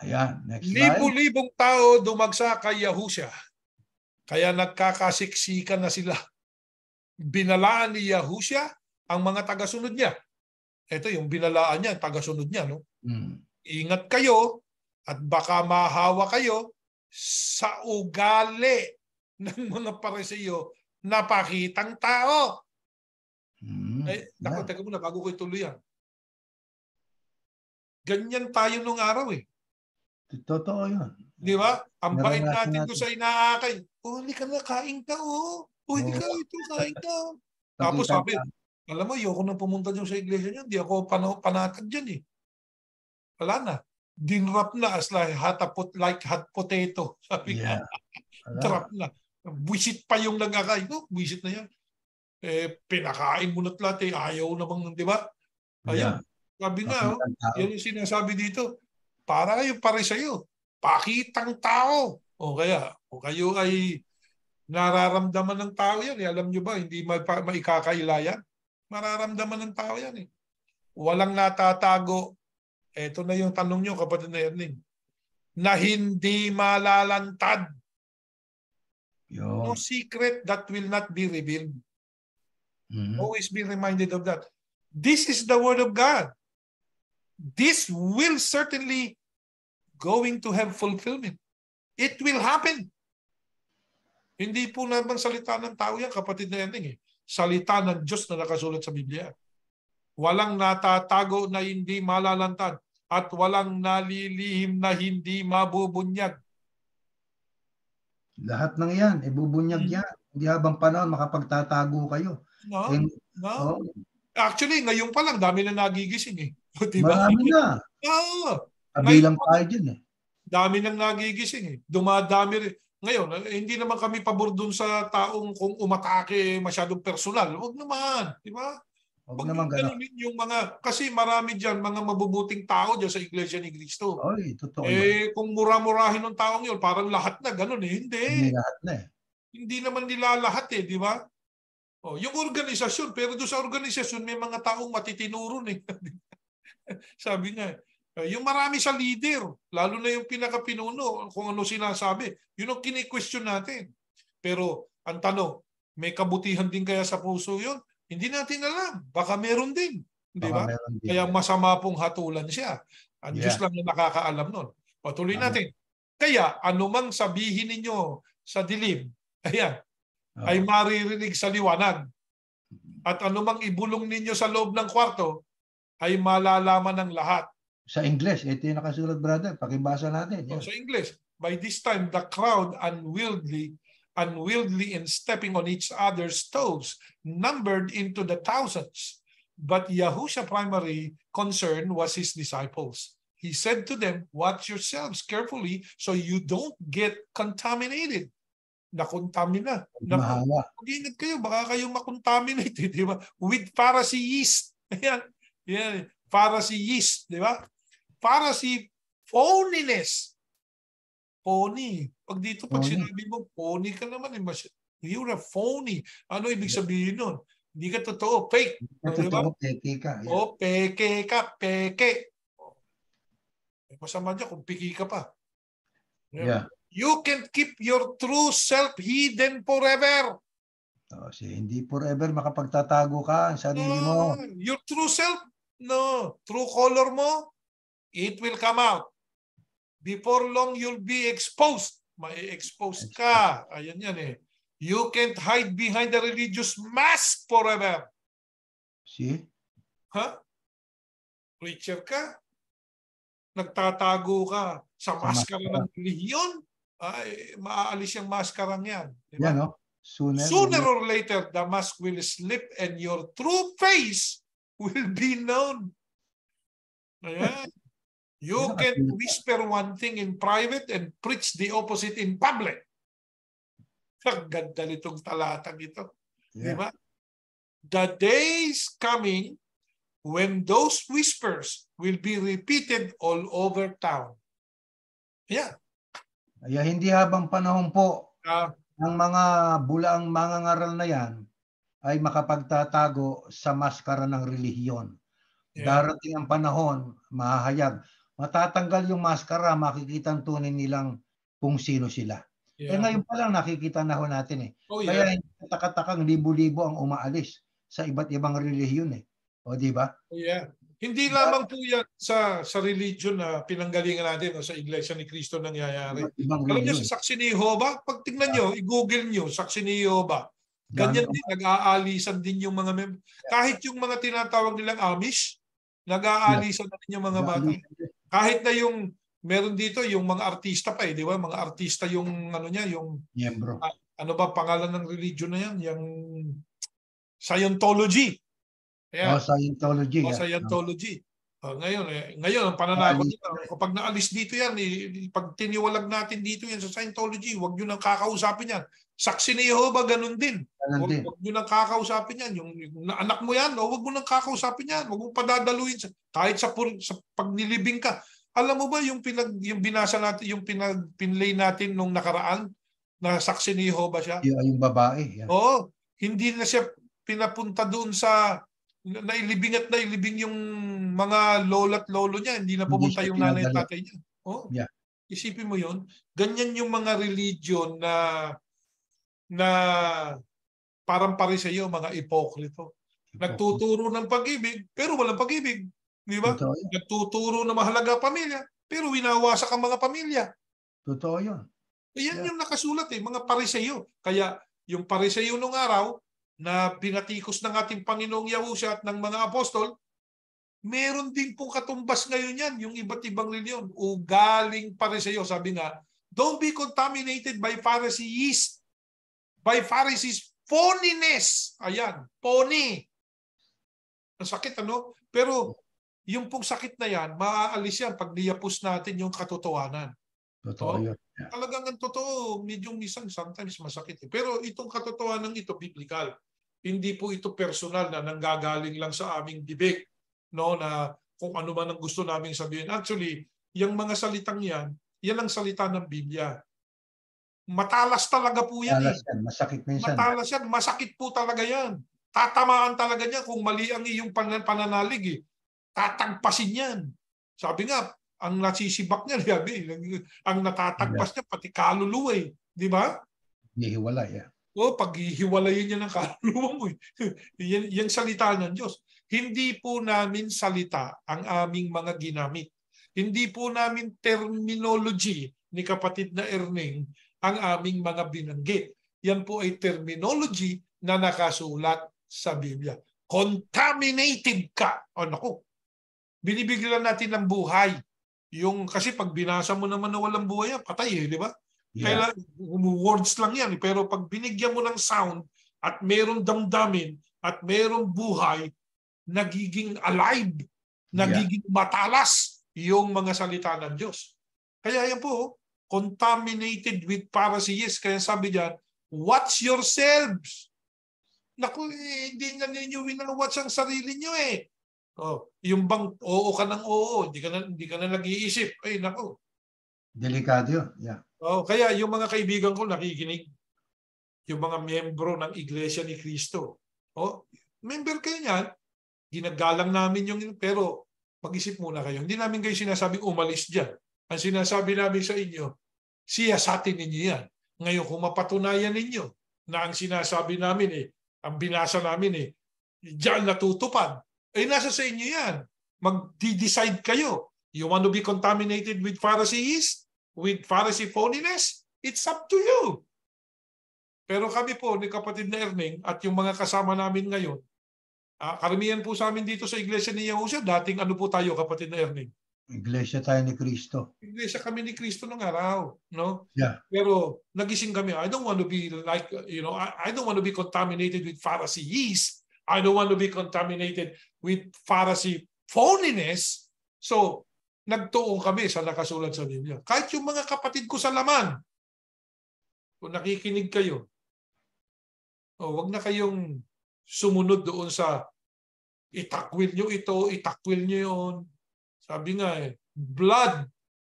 Ayan, next slide. Libo-libong tao dumagsa kay Yahusya. Kaya nagkakasiksikan na sila. Binalaan ni Yahusya ang mga tagasunod niya. Ito yung binalaan niya, tagasunod niya. No? Ingat kayo at baka mahawa kayo sa ugali ng mga Pariseo na pakitang tao. Teka muna, bago ko ituloy yan. Ganyan tayo nung araw eh. Totoo yun. Di ba? Ang bait natin doon sa inaakay. Hindi ka na, kain ka hindi ka ito, kain ka. Tapos sabi, alam mo, ayoko nang pumunta dyan sa iglesia niya. Hindi ako panatag dyan eh. Wala na. Dinrap na as like hot potato. Sabi nga. Drop na. Buisit pa yung nag-akay. Buisit na yan. Pinakain mo na't lahat eh. Ayaw namang, di ba? Ayun. Sabi nga, yan yung sinasabi dito. Para kayo Pariseo. Pakitang tao. O kayo ay nararamdaman ng tao yan. Alam nyo ba, hindi maikakaila yan. Mararamdaman ng tao yan eh. Walang natatago. Ito na yung tanong nyo, kapatid na Erning. Na hindi malalantad. No secret that will not be revealed. Always be reminded of that. This is the word of God. This will certainly going to have fulfillment. It will happen. Hindi po naman salita ng tao yan, kapatid na Erning. Salita ng Diyos na nakasulat sa Biblia. Walang natatago na hindi malalantad at walang nalilihim na hindi mabubunyag. Lahat ng yan, ibubunyag yan. Hindi habang panahon makapagtatago kayo. No. Actually, ngayon pa lang, dami na nagigising eh. Diba? Marami na. Kabilang tayo dyan eh. Dami nang nagigising eh. Dumadami rin. Ngayon, hindi naman kami pabor dun sa taong kung umatake masyadong personal. Huwag naman. Diba? Huwag naman gano'n. Yung kasi marami dyan, mga mabubuting tao dyan sa Iglesia ni Cristo. Totoo. Kung mura-murahin ng taong yun, parang lahat na gano'n eh. Hindi lahat na eh. Hindi naman nila lahat eh, di ba? Yung organisasyon, pero doon sa organisasyon may mga taong matitinuron eh. Sabi nga, yung marami sa leader, lalo na yung pinakapinuno, kung ano sinasabi, yun ang kini-question natin. Pero ang tanong, may kabutihan din kaya sa puso yun? Hindi natin alam. Baka meron din. Di ba? Kaya masama pong hatulan siya. Ang Diyos lang na nakakaalam nun. Patuloy natin. Kaya anumang sabihin ninyo sa dilim, ay maririnig sa liwanag. At anumang ibulong ninyo sa loob ng kwarto, ay malalaman ng lahat. Sa English, ito yung nakasulat, brother. Pakibasa natin. Sa English, by this time, the crowd unwieldly and stepping on each other's toes, numbered into the thousands. But Yahusha's primary concern was his disciples. He said to them, watch yourselves carefully so you don't get contaminated. Nakontamina. Mag-ingat kayo, baka kayo makontaminate, di ba? With Pharisee yeast. Yan. Pharisee yeast, di ba? Pharisee phoniness. Phony. Pag sinabi mo, phony ka naman. You're a phony. Ano ibig sabihin nun? Hindi ka totoo. Fake. Totoo, peke ka. Peke ka. Peke. Masama dyan kung piki ka pa. You can keep your true self hidden forever. Hindi forever makapagtatago ka ang sarili mo. Your true self, no. True color mo, it will come out. before long you'll be exposed. Mai-expose ka. Ayan yan eh. You can't hide behind the religious mask forever. See? Ha? Preacher ka? Nagtatago ka sa maskara ng relihiyon? Ay, maaalis yung maskarang yan. Diba? Yan, no? Sooner or later, the mask will slip and your true face will be known. Ayan. You can whisper one thing in private and preach the opposite in public. Ang ganda nitong talatang ito. Yeah. Diba? The days coming when those whispers will be repeated all over town. Yeah. Kaya hindi habang panahon po, ang mga bulaang mangangaral na yan ay makapagtatago sa maskara ng relihiyon. Yeah. Darating ang panahon, mahahayag. Matatanggal yung maskara, makikita ang tunay nilang kung sino sila. Yeah. Ngayon pa lang nakikita na ho natin eh. Oh, yeah. Kaya hindi takatakang libo-libo ang umaalis sa iba't ibang relihiyon eh. O di ba? Oh, yeah. Hindi lamang po yan sa religion na pinanggalingan natin o sa Iglesia ni Cristo nangyayari. Alam niyo sa Saksi ni Jehovah, pag tingnan niyo, i-google niyo, Saksi ni Jehovah. Ganyan din, nag-aalisan din yung mga member. Kahit yung mga tinatawag nilang Amish, nag-aalisan na din yung mga bata. Kahit na yung, meron dito yung mga artista pa eh, di ba? Mga artista yung, ano niya, yung, ano ba pangalan ng religion na yan? Yung Scientology. Yeah. Scientology. Scientology. Ngayon ang pananakot nila, kapag naalis dito yan, pag tiniwalag natin dito yan sa Scientology, huwag nyo nang kakausapin yan. Saksi ni Jehovah, ganun din. Huwag nyo nang kakausapin yan. Yung anak mo yan, huwag mo nang kakausapin yan. Huwag mo padadaluin. Kahit sa pagnilibing ka. Alam mo ba yung binasa natin, yung pinlay natin nung nakaraan, na saksi ni Jehovah siya? Yung babae. Yeah. Oo. Hindi na siya pinapunta doon sa nailibing at nailibing yung mga lola't lolo niya, hindi na pumunta yung nanay at tatay niya. Oh. Yeah. Isipin mo yun. Ganyan yung mga religion na parang pariseyo, mga ipokrito. Nagtuturo ng pag-ibig, pero walang pag-ibig. Di ba? Nagtuturo na mahalaga pamilya, pero winawasak ang mga pamilya. Totoo yun. Yan yung nakasulat eh, mga pariseyo. Kaya yung pariseyo nung araw, na pinatikos ng ating Panginoong Yahusha at ng mga apostol, meron din pong katumbas ngayon yan, yung iba't ibang reliyon. Ugaling pariseyo, sabi nga, don't be contaminated by Pharisees, phoniness. Ayan, phony. Ang sakit, ano? Pero yung pong sakit na yan, maaalis yan pag niyapos natin yung katotohanan. Totoo yun. Yeah. Talagang ang totoo, medyo minsan sometimes masakit. Pero itong katotohanan ito, biblical. Hindi po ito personal na nanggagaling lang sa aming bibig, no, na kung ano man ang gusto naming sabihin. Actually, yung mga salitang yan ang salita ng Biblia. Matalas talaga po yan. Matalas yan. Masakit minsan. Matalas yan. Masakit po talaga yan. Tatamaan talaga niya kung mali ang iyong pananalig. Tatagpasin yan. Sabi nga, ang nasisibak niya, ang natatagpas niya, pati kaluluwa eh. Di ba? Hihiwalay, yeah. O, paghihiwalayin niya ng kaluluwa mo. Yan salita ng Diyos. Hindi po namin salita ang aming mga ginamit. Hindi po namin terminology ni kapatid na Erning ang aming mga binanggit. Yan po ay terminology na nakasulat sa Biblia. Contaminated ka. O naku, binibigyan natin ng buhay. Kasi pag binasa mo naman na walang buhay, patay eh, di ba? Yeah. Kaya words lang yan. Pero pag binigyan mo ng sound at merong damdamin at merong buhay, nagiging alive, nagiging matalas yung mga salita ng Diyos. Kaya yan po, contaminated with Pharisees. Kaya sabi diyan, watch yourselves. Naku, hindi na ninyo winawatch ang sarili nyo eh. Yung bang oo ka ng oo, hindi ka na nag-iisip. Ay, naku. Delikado yun. Yeah. Kaya yung mga kaibigan ko nakikinig, yung mga miyembro ng Iglesia ni Cristo. Member kayo niyan, ginagalang namin yung, pero mag-isip muna kayo. Hindi namin kayo sinasabing umalis dyan. Ang sinasabi namin sa inyo, siyasatin ninyo yan. Ngayon, kung mapatunayan ninyo na ang sinasabi namin ang binasa namin diyan natutupad, nasa sa inyo yan. Mag-decide kayo. You want to be contaminated with Pharisees? With Pharisee phoniness? It's up to you. Pero kami po ni kapatid na Erning at yung mga kasama namin ngayon, karamihan po sa amin dito sa Iglesia ni Yahusha, dating ano po tayo kapatid na Erning? Iglesia tayo ni Cristo. Iglesia kami ni Cristo nung araw, no? Yeah. Pero nagising kami, I don't want to be like, I don't want to be contaminated with Pharisees. I don't want to be contaminated with Pharisee phoniness. So, nagtuon kami sa nakasulat sa Biblia. Kahit yung mga kapatid ko sa laman, kung nakikinig kayo, wag na kayong sumunod doon sa itakwil nyo ito, itakwil nyo yun. Sabi nga blood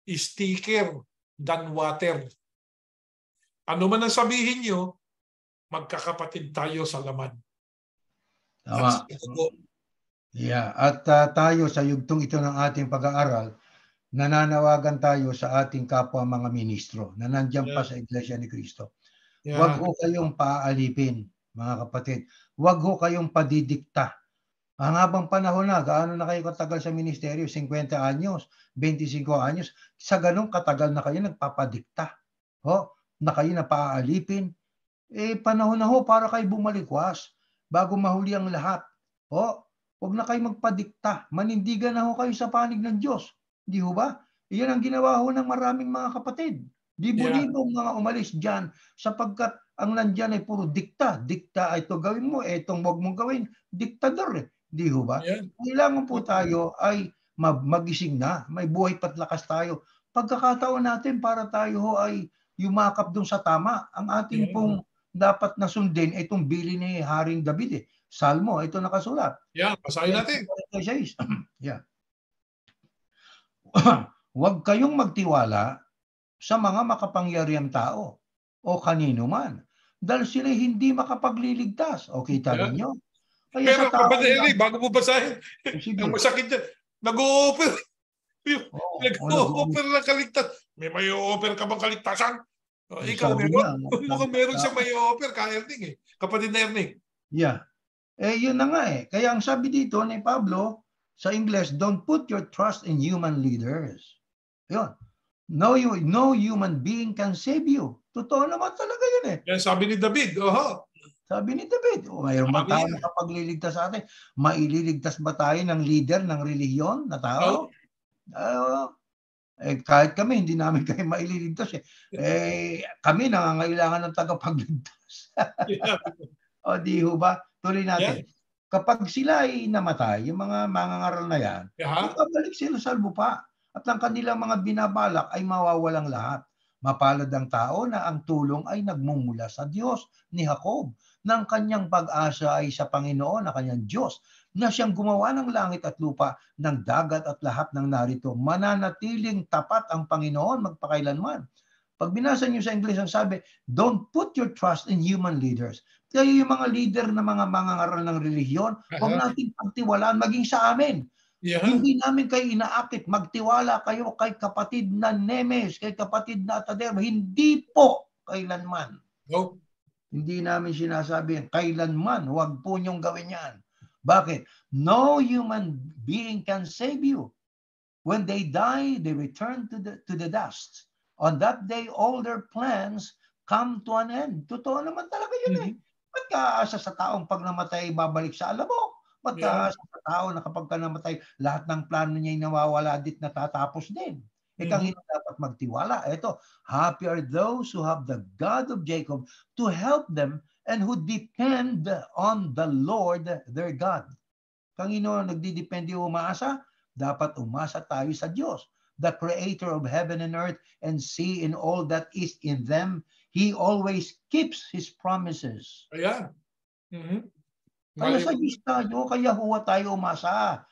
is thicker than water. Ano man ang sabihin nyo, magkakapatid tayo sa laman. Tama. Yeah. At tayo sa yugtong ito ng ating pag-aaral, nananawagan tayo sa ating kapwa mga ministro na nandiyan pa sa Iglesia ni Cristo. Huwag ho kayong paalipin, mga kapatid. Huwag ho kayong padidikta. Ang habang panahon na, gaano na kayo katagal sa ministeryo? 50 anyos, 25 anyos. Sa ganong katagal na kayo nagpapadikta. Na kayo na paaalipin. Panahon na ho para kayo bumalikwas bago mahuli ang lahat. Huwag na kayo magpadikta. Manindigan na ho kayo sa panig ng Diyos. Di ho ba? Iyan ang ginawa ho ng maraming mga kapatid. Libo-libong mga umalis dyan sapagkat ang nandyan ay puro dikta. Dikta, ito gawin mo, itong wag mong gawin. Diktador Di ho ba? Kailangan po tayo ay magising na. May buhay pat lakas tayo. Pagkakataon natin para tayo ho ay yumakap dun sa tama. Ang ating pong dapat na sundin itong bili ni Haring David. Salmo, ito nakasulat. Basahin natin. Huwag kayong magtiwala sa mga makapangyarihang tao o kanino man dahil sila hindi makapagliligtas. O kita ninyo? Kaya pero kapatid Eli, bago mo basahin, ang masakit dyan, nag-o-offer. Nag-o-offer ng kaligtas. May o-offer ka bang kaligtasan? Ikaw meron? Mukhang meron siya may o-offer ka, Erning kapatid na Erning. Yeah. Yun na nga Kaya ang sabi dito ni Pablo sa English, don't put your trust in human leaders. Yun. No human being can save you. Totoo naman talaga yun Yan sabi ni David. Sabi ni David, mayroon ba tayo makapagliligtas sa atin? Maililigtas ba tayo ng leader ng relihiyon na tao? Kahit kami, hindi namin kayo maililigtas. Kami nangangailangan ng tagapagligtas. Di ho ba? Tuloy natin. Kapag sila ay namatay, yung mga mangangaral na yan, babalik sila sa lupa. At ang kanilang mga binabalak ay mawawalang lahat. Mapalad ang tao na ang tulong ay nagmumula sa Diyos ni Jacob, ng kanyang pag-asa ay sa Panginoon na kanyang Diyos, na siyang gumawa ng langit at lupa, ng dagat at lahat ng narito. Mananatiling tapat ang Panginoon magpakailanman. Pag binasa niyo sa English, ang sabi, don't put your trust in human leaders. Kaya yung mga leader na mga mangangaral ng relihiyon, huwag natin pagtiwalaan maging sa amin. Hindi namin kayo inaakit. Magtiwala kayo kay kapatid na Nemes, kay kapatid na Tadeo. Hindi po kailanman. Hindi namin sinasabi, kailanman, huwag po niyong gawin yan. Bakit? No human being can save you. When they die, they return to the dust. On that day, all their plans come to an end. Totoo naman talaga yun Magkaasa sa taong pag namatay, babalik sa alamok. Magkaasa sa tao na kapag ka namatay, lahat ng plano niya ay nawawala dit natatapos din. Kang hindi dapat magtiwala. Ito, happy are those who have the God of Jacob to help them and who depend on the Lord their God. Panginoon, nagdidepende o umaasa? Dapat umasa tayo sa Diyos, the creator of heaven and earth and sea and all that is in them. He always keeps His promises. Ayan. Kaya sa Diyos tayo, kaya huwa tayo umasa.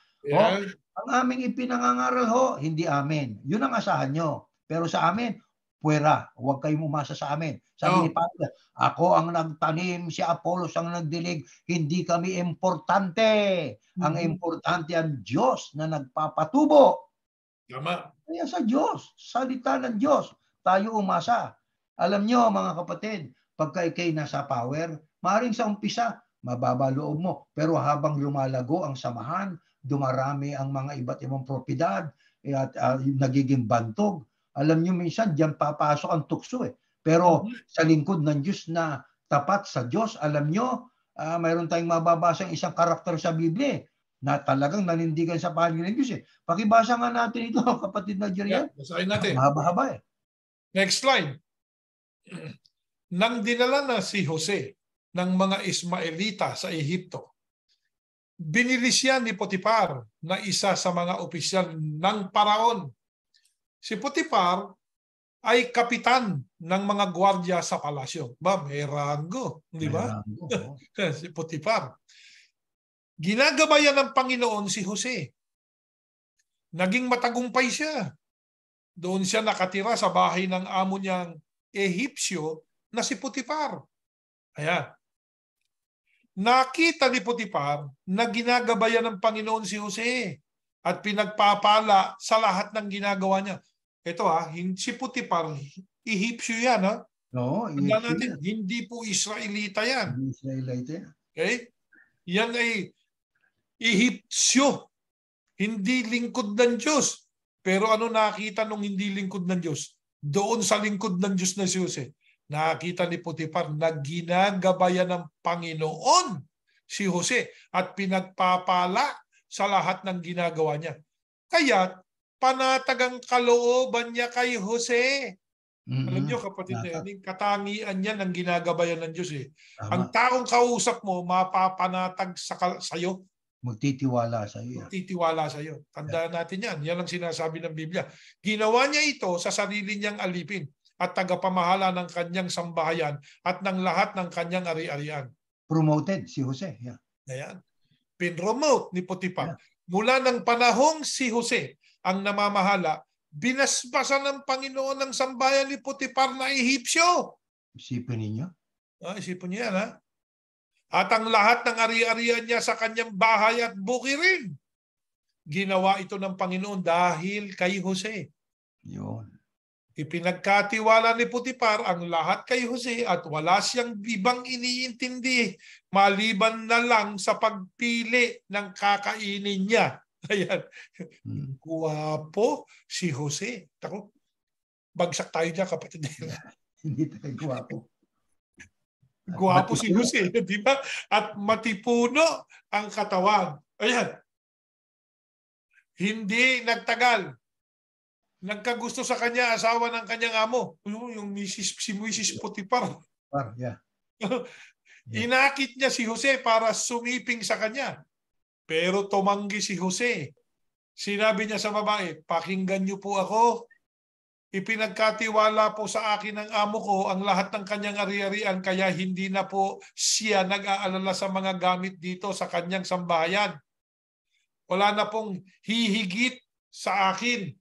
Ang aming ipinangangaral hindi amin. Yun ang asahan nyo. Pero sa amin, puwera. Huwag kayong umasa sa amin. Sabi ni Pablo, ako ang nagtanim, si Apollos ang nagdilig, hindi kami importante. Ang importante ang Diyos na nagpapatubo. Tama. Kaya sa Diyos, salita ng Diyos, tayo umasa. Alam nyo mga kapatid, pagka ikay nasa power, maaaring sa umpisa, mababa loob mo. Pero habang lumalago ang samahan, dumarami ang mga iba't ibang propiedad, at nagiging bantog. Alam niyo minsan diyan papasok ang tukso eh. Pero sa lingkod ng Diyos na tapat sa Diyos, alam niyo, mayroon tayong mababasa isang karakter sa Biblia na talagang nanindigan sa pangingin ng Diyos eh. Pakibasa nga natin ito, kapatid na Jeriel. Basahin natin. Mahaba-haba eh. Next slide. Nang dinala na si Jose ng mga Ismaelita sa Ehipto, binili siya ni Potiphar na isa sa mga opisyal ng Paraon. Si Potiphar ay kapitan ng mga gwardiya sa palasyo. May rango, di ba? Si Potiphar. Ginagabayan ng Panginoon si Jose. Naging matagumpay siya. Doon siya nakatira sa bahay ng amo niyang Ehipsyo na si Potiphar. Ayan. Nakita ni Potiphar na ginagabayan ng Panginoon si Jose at pinagpapala sa lahat ng ginagawa niya. Ito si Potiphar, Ehipsyo yan No, natin, hindi po Israelita yan. Israelita yan. Okay? Yan ay Ehipsyo, hindi lingkod ng Diyos. Pero ano nakita nung hindi lingkod ng Diyos? Doon sa lingkod ng Diyos na si Jose, nakita ni Potiphar na ginagabayan ng Panginoon si Jose at pinagpapala sa lahat ng ginagawa niya. Kaya panatag ang kalooban niya kay Jose. Alam niyo kapatid, katangian niya ng ginagabayan ng Diyos eh. Ang taong kausap mo mapapanatag sa iyo. Magtitiwala sa iyo. Magtitiwala sa iyo. Tandaan natin yan. Yan ang sinasabi ng Biblia. Ginawa niya ito sa sarili niyang alipin at tagapamahala ng kanyang sambahayan at ng lahat ng kanyang ari-arian. Promoted si Jose. Yeah. Ayan. Pinromote ni Potiphar. Yeah. Mula ng panahong si Jose ang namamahala, binasbasan ng Panginoon ng sambahayan ni Potiphar na Ehipsyo. Isipin ninyo? Isipin niyo yan At ang lahat ng ari-arian niya sa kanyang bahay at bukirin. Ginawa ito ng Panginoon dahil kay Jose. Yun. Ipinagkatiwala ni Potiphar ang lahat kay Jose at wala siyang ibang iniintindi maliban na lang sa pagpili ng kakainin niya. Ayan. Guwapo si Jose. Tako, bagsak tayo dyan, kapatid. Hindi tayo guwapo. Guwapo si Jose, di ba? At matipuno ang katawan. Ayan. Hindi nagtagal. Nagkagusto sa kanya, asawa ng kanyang amo. Yung si Mrs. Potiphar. Yeah. Inakit niya si Jose para sumiping sa kanya. Pero tumanggi si Jose. Sinabi niya sa babae, pakinggan niyo po ako. Ipinagkatiwala po sa akin ng amo ko ang lahat ng kanyang ari-arian kaya hindi na po siya nag-aalala sa mga gamit dito sa kanyang sambahayan. Wala na pong hihigit sa akin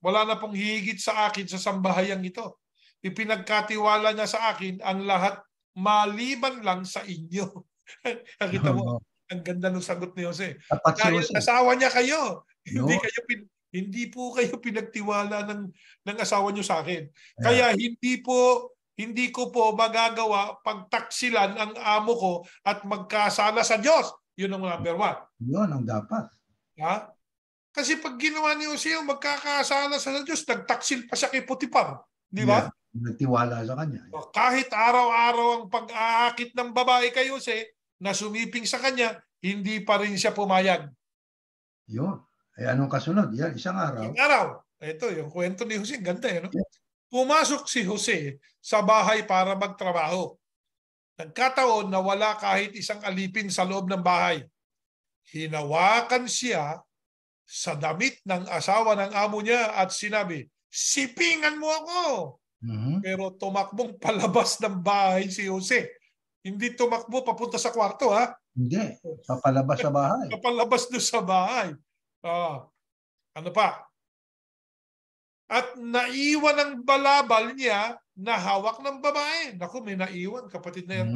wala na pong hihigit sa akin sa sambahayang ito. Ipinagkatiwala niya sa akin ang lahat maliban lang sa inyo. Nakita mo, ang ganda ng sagot ni Jose. Dahil asawa niya kayo. Hindi po kayo pinagtiwala ng asawa niyo sa akin. Kaya hindi ko po magagawa pagtaksilan ang amo ko at magkasala sa Diyos. Yun ang number one. Yun ang dapat. Kasi pag ginawa ni Jose yung magkakasala sa Diyos, nagtaksil pa siya kay Potiphar. Di ba? Nagtiwala sa kanya. Kahit araw-araw ang pag-aakit ng babae kay Jose na sumiping sa kanya, hindi pa rin siya pumayag. Yun. Anong kasunod? Yan, isang araw. Isang araw. Ito, yung kwento ni Jose. Ganda no? Pumasok si Jose sa bahay para magtrabaho. Nagkataon na wala kahit isang alipin sa loob ng bahay. Hinawakan siya sa damit ng asawa ng amo niya at sinabi, sipingan mo ako. Pero tumakbong palabas ng bahay si Jose. Hindi tumakbo papunta sa kwarto, Hindi. Papalabas sa bahay. Papalabas doon sa bahay. Ano pa? At naiwan ang balabal niya na hawak ng babae. Naku, may naiwan, kapatid na yan.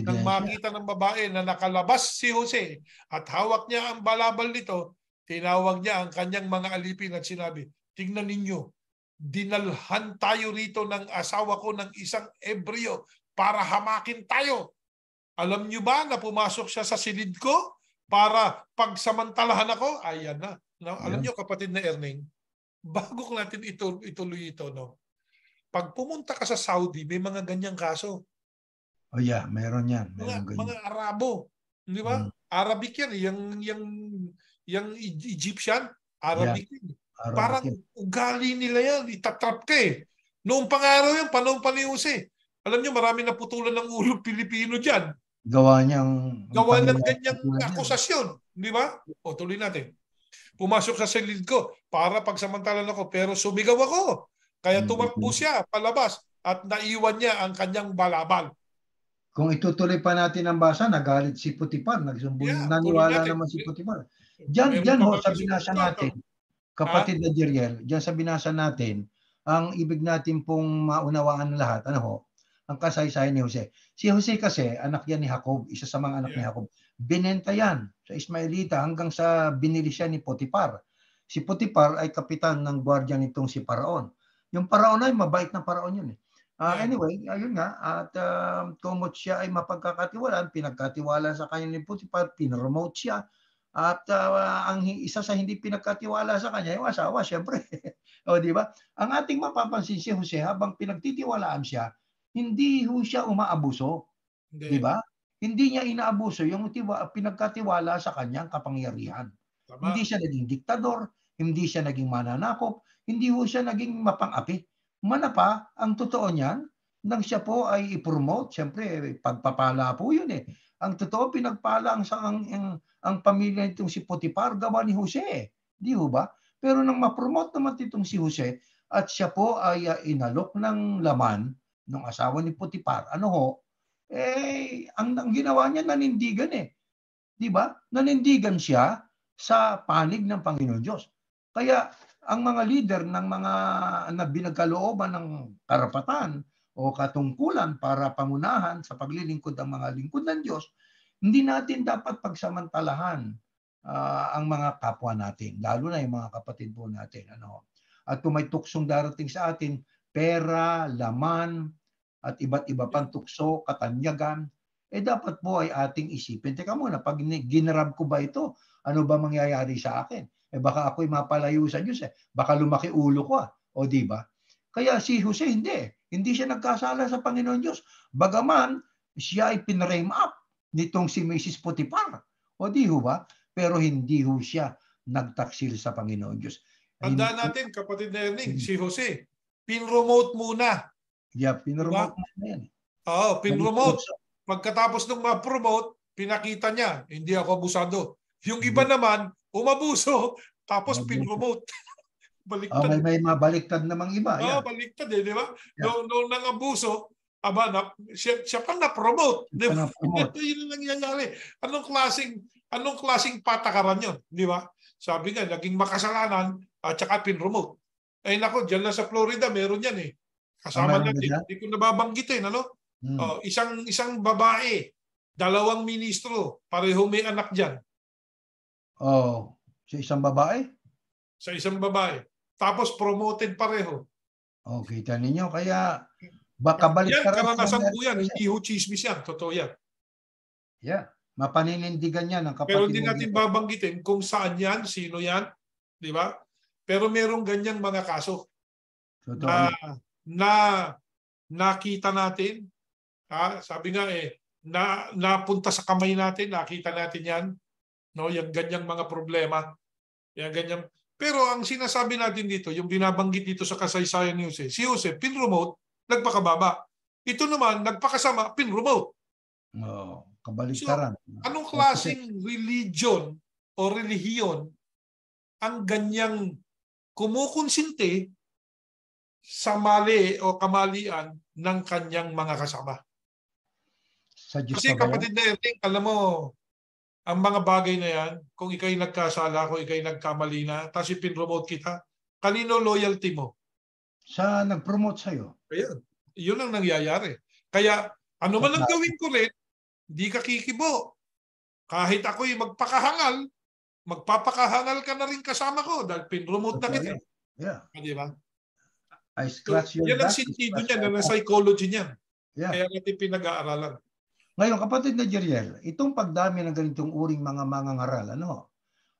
Nang makita ng babae na nakalabas si Jose at hawak niya ang balabal nito, tinawag niya ang kanyang mga alipin at sinabi, tingnan ninyo, dinalhan tayo rito ng asawa ko ng isang Ebreo para hamakin tayo. Alam niyo ba na pumasok siya sa silid ko para pagsamantalahan ako, ayan na. No, alam niyo kapatid na Erning, bago natin ituloy ito, no? Pag pumunta ka sa Saudi, may mga ganyang kaso. Oh yeah, meron yan. Meron Mga Arabo, di ba? Arabic yan, yung Egyptian, Arabic yan. Arabic Parang yan. ugali nila yan, itatrap ka eh. Noong pangaraw yan, panahon pa ni Jose. Alam niyo, marami naputulan ng ulo Pilipino dyan. Gawa ng ganyang akusasyon, di ba? O tuloy natin. Pumasok sa silid ko para pagsamantalan ako, pero sumigaw ako. Kaya tumakbo siya palabas at naiwan niya ang kanyang balabal. Kung itutuloy pa natin ang basa, nagalit si Potiphar. Naniwala naman si Potiphar. Diyan ho, sa binasa natin, kapatid na Jeriel, diyan sa binasa natin, ang ibig natin pong maunawaan lahat, ano ho, ang kasaysayan ni Jose. Si Jose kasi, anak yan ni Jacob, isa sa mga anak ni Jacob. Binenta yan sa Ismaelita hanggang sa binili siya ni Potiphar. Si Potiphar ay kapitan ng gwardiya nitong si Paraon. Yung Paraon ay mabait na Paraon yun eh. Anyway, ayun nga, at kumot siya ay mapagkakatiwalaan, pinagkatiwala sa kanya ni Potiphar, pinromote siya, at ang isa sa hindi pinagkatiwala sa kanya, yung asawa, syempre. O, di ba? Ang ating mapapansin si Jose, habang pinagtitiwalaan siya, hindi ho siya umaabuso. Di ba? Hindi niya inaabuso yung pinagkatiwala sa kanyang kapangyarihan. Tama. Hindi siya naging diktador, hindi siya naging mananakop, hindi ho siya naging mapang-api. Manapa, ang totoo niyan, nang siya po ay i-promote, siyempre, pagpapala po yun eh. Ang totoo, pinagpala ang pamilya nitong si Potiphar, gawa ni Jose. Di ho ba? Pero nang ma-promote naman itong si Jose, at siya po ay inalok ng laman ng asawa ni Potiphar, ano ho, ang ginawa niya, nanindigan eh. Di ba? Nanindigan siya sa panig ng Panginoon Diyos. Kaya, ang mga leader ng mga na binagkalooban ng karapatan o katungkulan para pangunahan sa paglilingkod ng mga lingkod ng Diyos, hindi natin dapat pagsamantalahan ang mga kapwa natin, lalo na yung mga kapatid po natin. Ano? At kung may tuksong darating sa atin, pera, laman, at iba't iba pang tukso, katanyagan, dapat po ay ating isipin. Teka muna, pag ginarab ko ba ito, ano ba mangyayari sa akin? Baka ako'y mapalayo sa Diyos. Baka lumaki ulo ko. O di ba? Kaya si Jose hindi siya nagkasala sa Panginoon Diyos. Bagaman, siya ay pinrame up nitong si Mrs. Potiphar. O di ho ba? Pero hindi ho siya nagtaksil sa Panginoon Diyos. Tandaan natin, kapatid na Erning, si Jose, pinromote muna. Yeah, pinromote muna yan. Oo, pinromote. Pagkatapos nung ma-promote, pinakita niya, hindi ako abusado. Yung iba naman, umabuso, tapos pinromote. Baliktad. May mabaliktad namang iba. Oo, baliktad eh, di ba? Noong nang-abuso, siya pa na-promote. Di ba? Yun ang nangyayari. Anong klaseng patakaran yun? Di ba? Sabi nga, naging makasalanan at saka pinromote. Ay nako, dyan lang sa Florida, meron yan eh. Kasama natin, hindi ko nababanggitin, ano? Isang babae, 2 ministro, pareho may anak dyan. Sa isang babae? Sa isang babae. Tapos promoted pareho. Kita ninyo. Kaya baka balik yan, karanasan po yan. Hindi ho chismis yan. Totoo yan. Yeah. Mapaninindigan yan ng kapatid. Pero hindi natin babanggitin kung saan yan, sino yan. Di ba? Pero merong ganyang mga kaso. Na nakita natin. Sabi nga napunta sa kamay natin. Nakita natin yan. No, yung ganyang mga problema. Yung ganyang. Pero ang sinasabi natin dito, yung binabanggit dito sa kasaysayan ni Jose, si Jose, pinromote, nagpakababa. Ito naman, nagpakasama, pinromote. Kabaliktaran. So, anong klaseng religion o relihiyon ang ganyang kumukonsinti sa mali o kamalian ng kanyang mga kasama? Kasi kapatid na Erning, alam mo, ang mga bagay na yan, kung ikaw'y nagkasala, kung ikaw'y nagkamali na, tapos ipinromote kita, kanino loyalty mo? Sa nag-promote sa'yo. Ayan. Yun ang nangyayari. Kaya, ano man ang gawin ko rin, di ka kikibo. Kahit ako'y magpakahangal, magpapakahangal ka na rin kasama ko dahil pinromote na kita. Yeah. Di ba? I scratch your back. Yan ang sentido niya, na psychology niya. Yeah. Kaya natin pinag-aaralan. Ngayon, kapatid na Jeriel, itong pagdami ng ganitong uring mga mangangaral,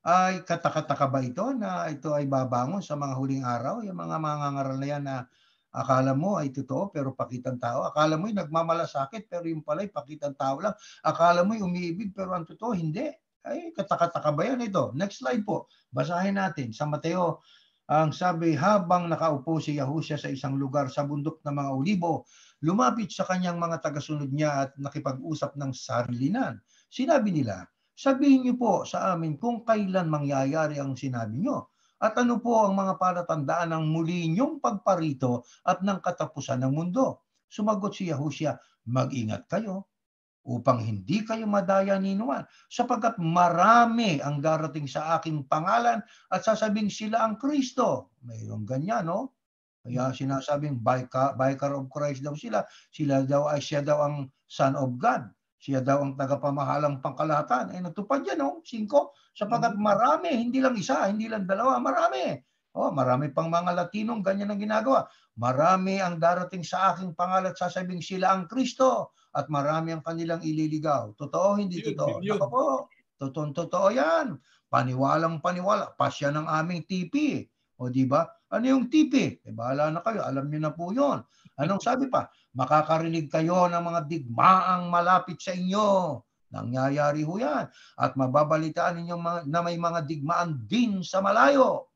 ay katakataka ba ito na ito ay babangon sa mga huling araw? Yung mga mangangaral na yan na akala mo ay totoo pero pakitang tao. Akala mo ay nagmamalasakit pero yung pala ay pakitang tao lang. Akala mo ay umiibig pero ang totoo hindi. Ay katakataka ba yan ito? Next slide po. Basahin natin sa Mateo. Ang sabi, habang nakaupo si Yahushua sa isang lugar sa bundok ng mga Olibo, lumapit sa kanyang mga tagasunod niya at nakipag-usap ng sarilinan. Sinabi nila, sabihin niyo po sa amin kung kailan mangyayari ang sinabi niyo. At ano po ang mga palatandaan ng muli niyong pagparito at ng katapusan ng mundo? Sumagot si Yahushua, mag-ingat kayo upang hindi kayo madaya ni Numan, sapagkat marami ang darating sa aking pangalan at sasabing sila ang Kristo. Mayroong ganyan, no? Kaya sinasabing vicar of Christ daw sila. Siya daw ang Son of God. Siya daw ang tagapamahalang pangkalahatan. Natupad yan, no? 5. Sapagkat marami, hindi lang isa, hindi lang dalawa, marami. Marami pang mga Latinong ganyan ang ginagawa. Marami ang darating sa aking pangalan at sasabing sila ang Kristo at marami ang kanilang ililigaw. Totoo, hindi totoo? Nako po, totoo yan. Paniwalang paniwala. Pasya ng aming TV. O di ba? Ano yung TV? Bahala na kayo. Alam niyo na po yun. Anong sabi pa? Makakarinig kayo ng mga digmaang malapit sa inyo. Nangyayari ho yan. At mababalitaan ninyo na may mga digmaan din sa malayo.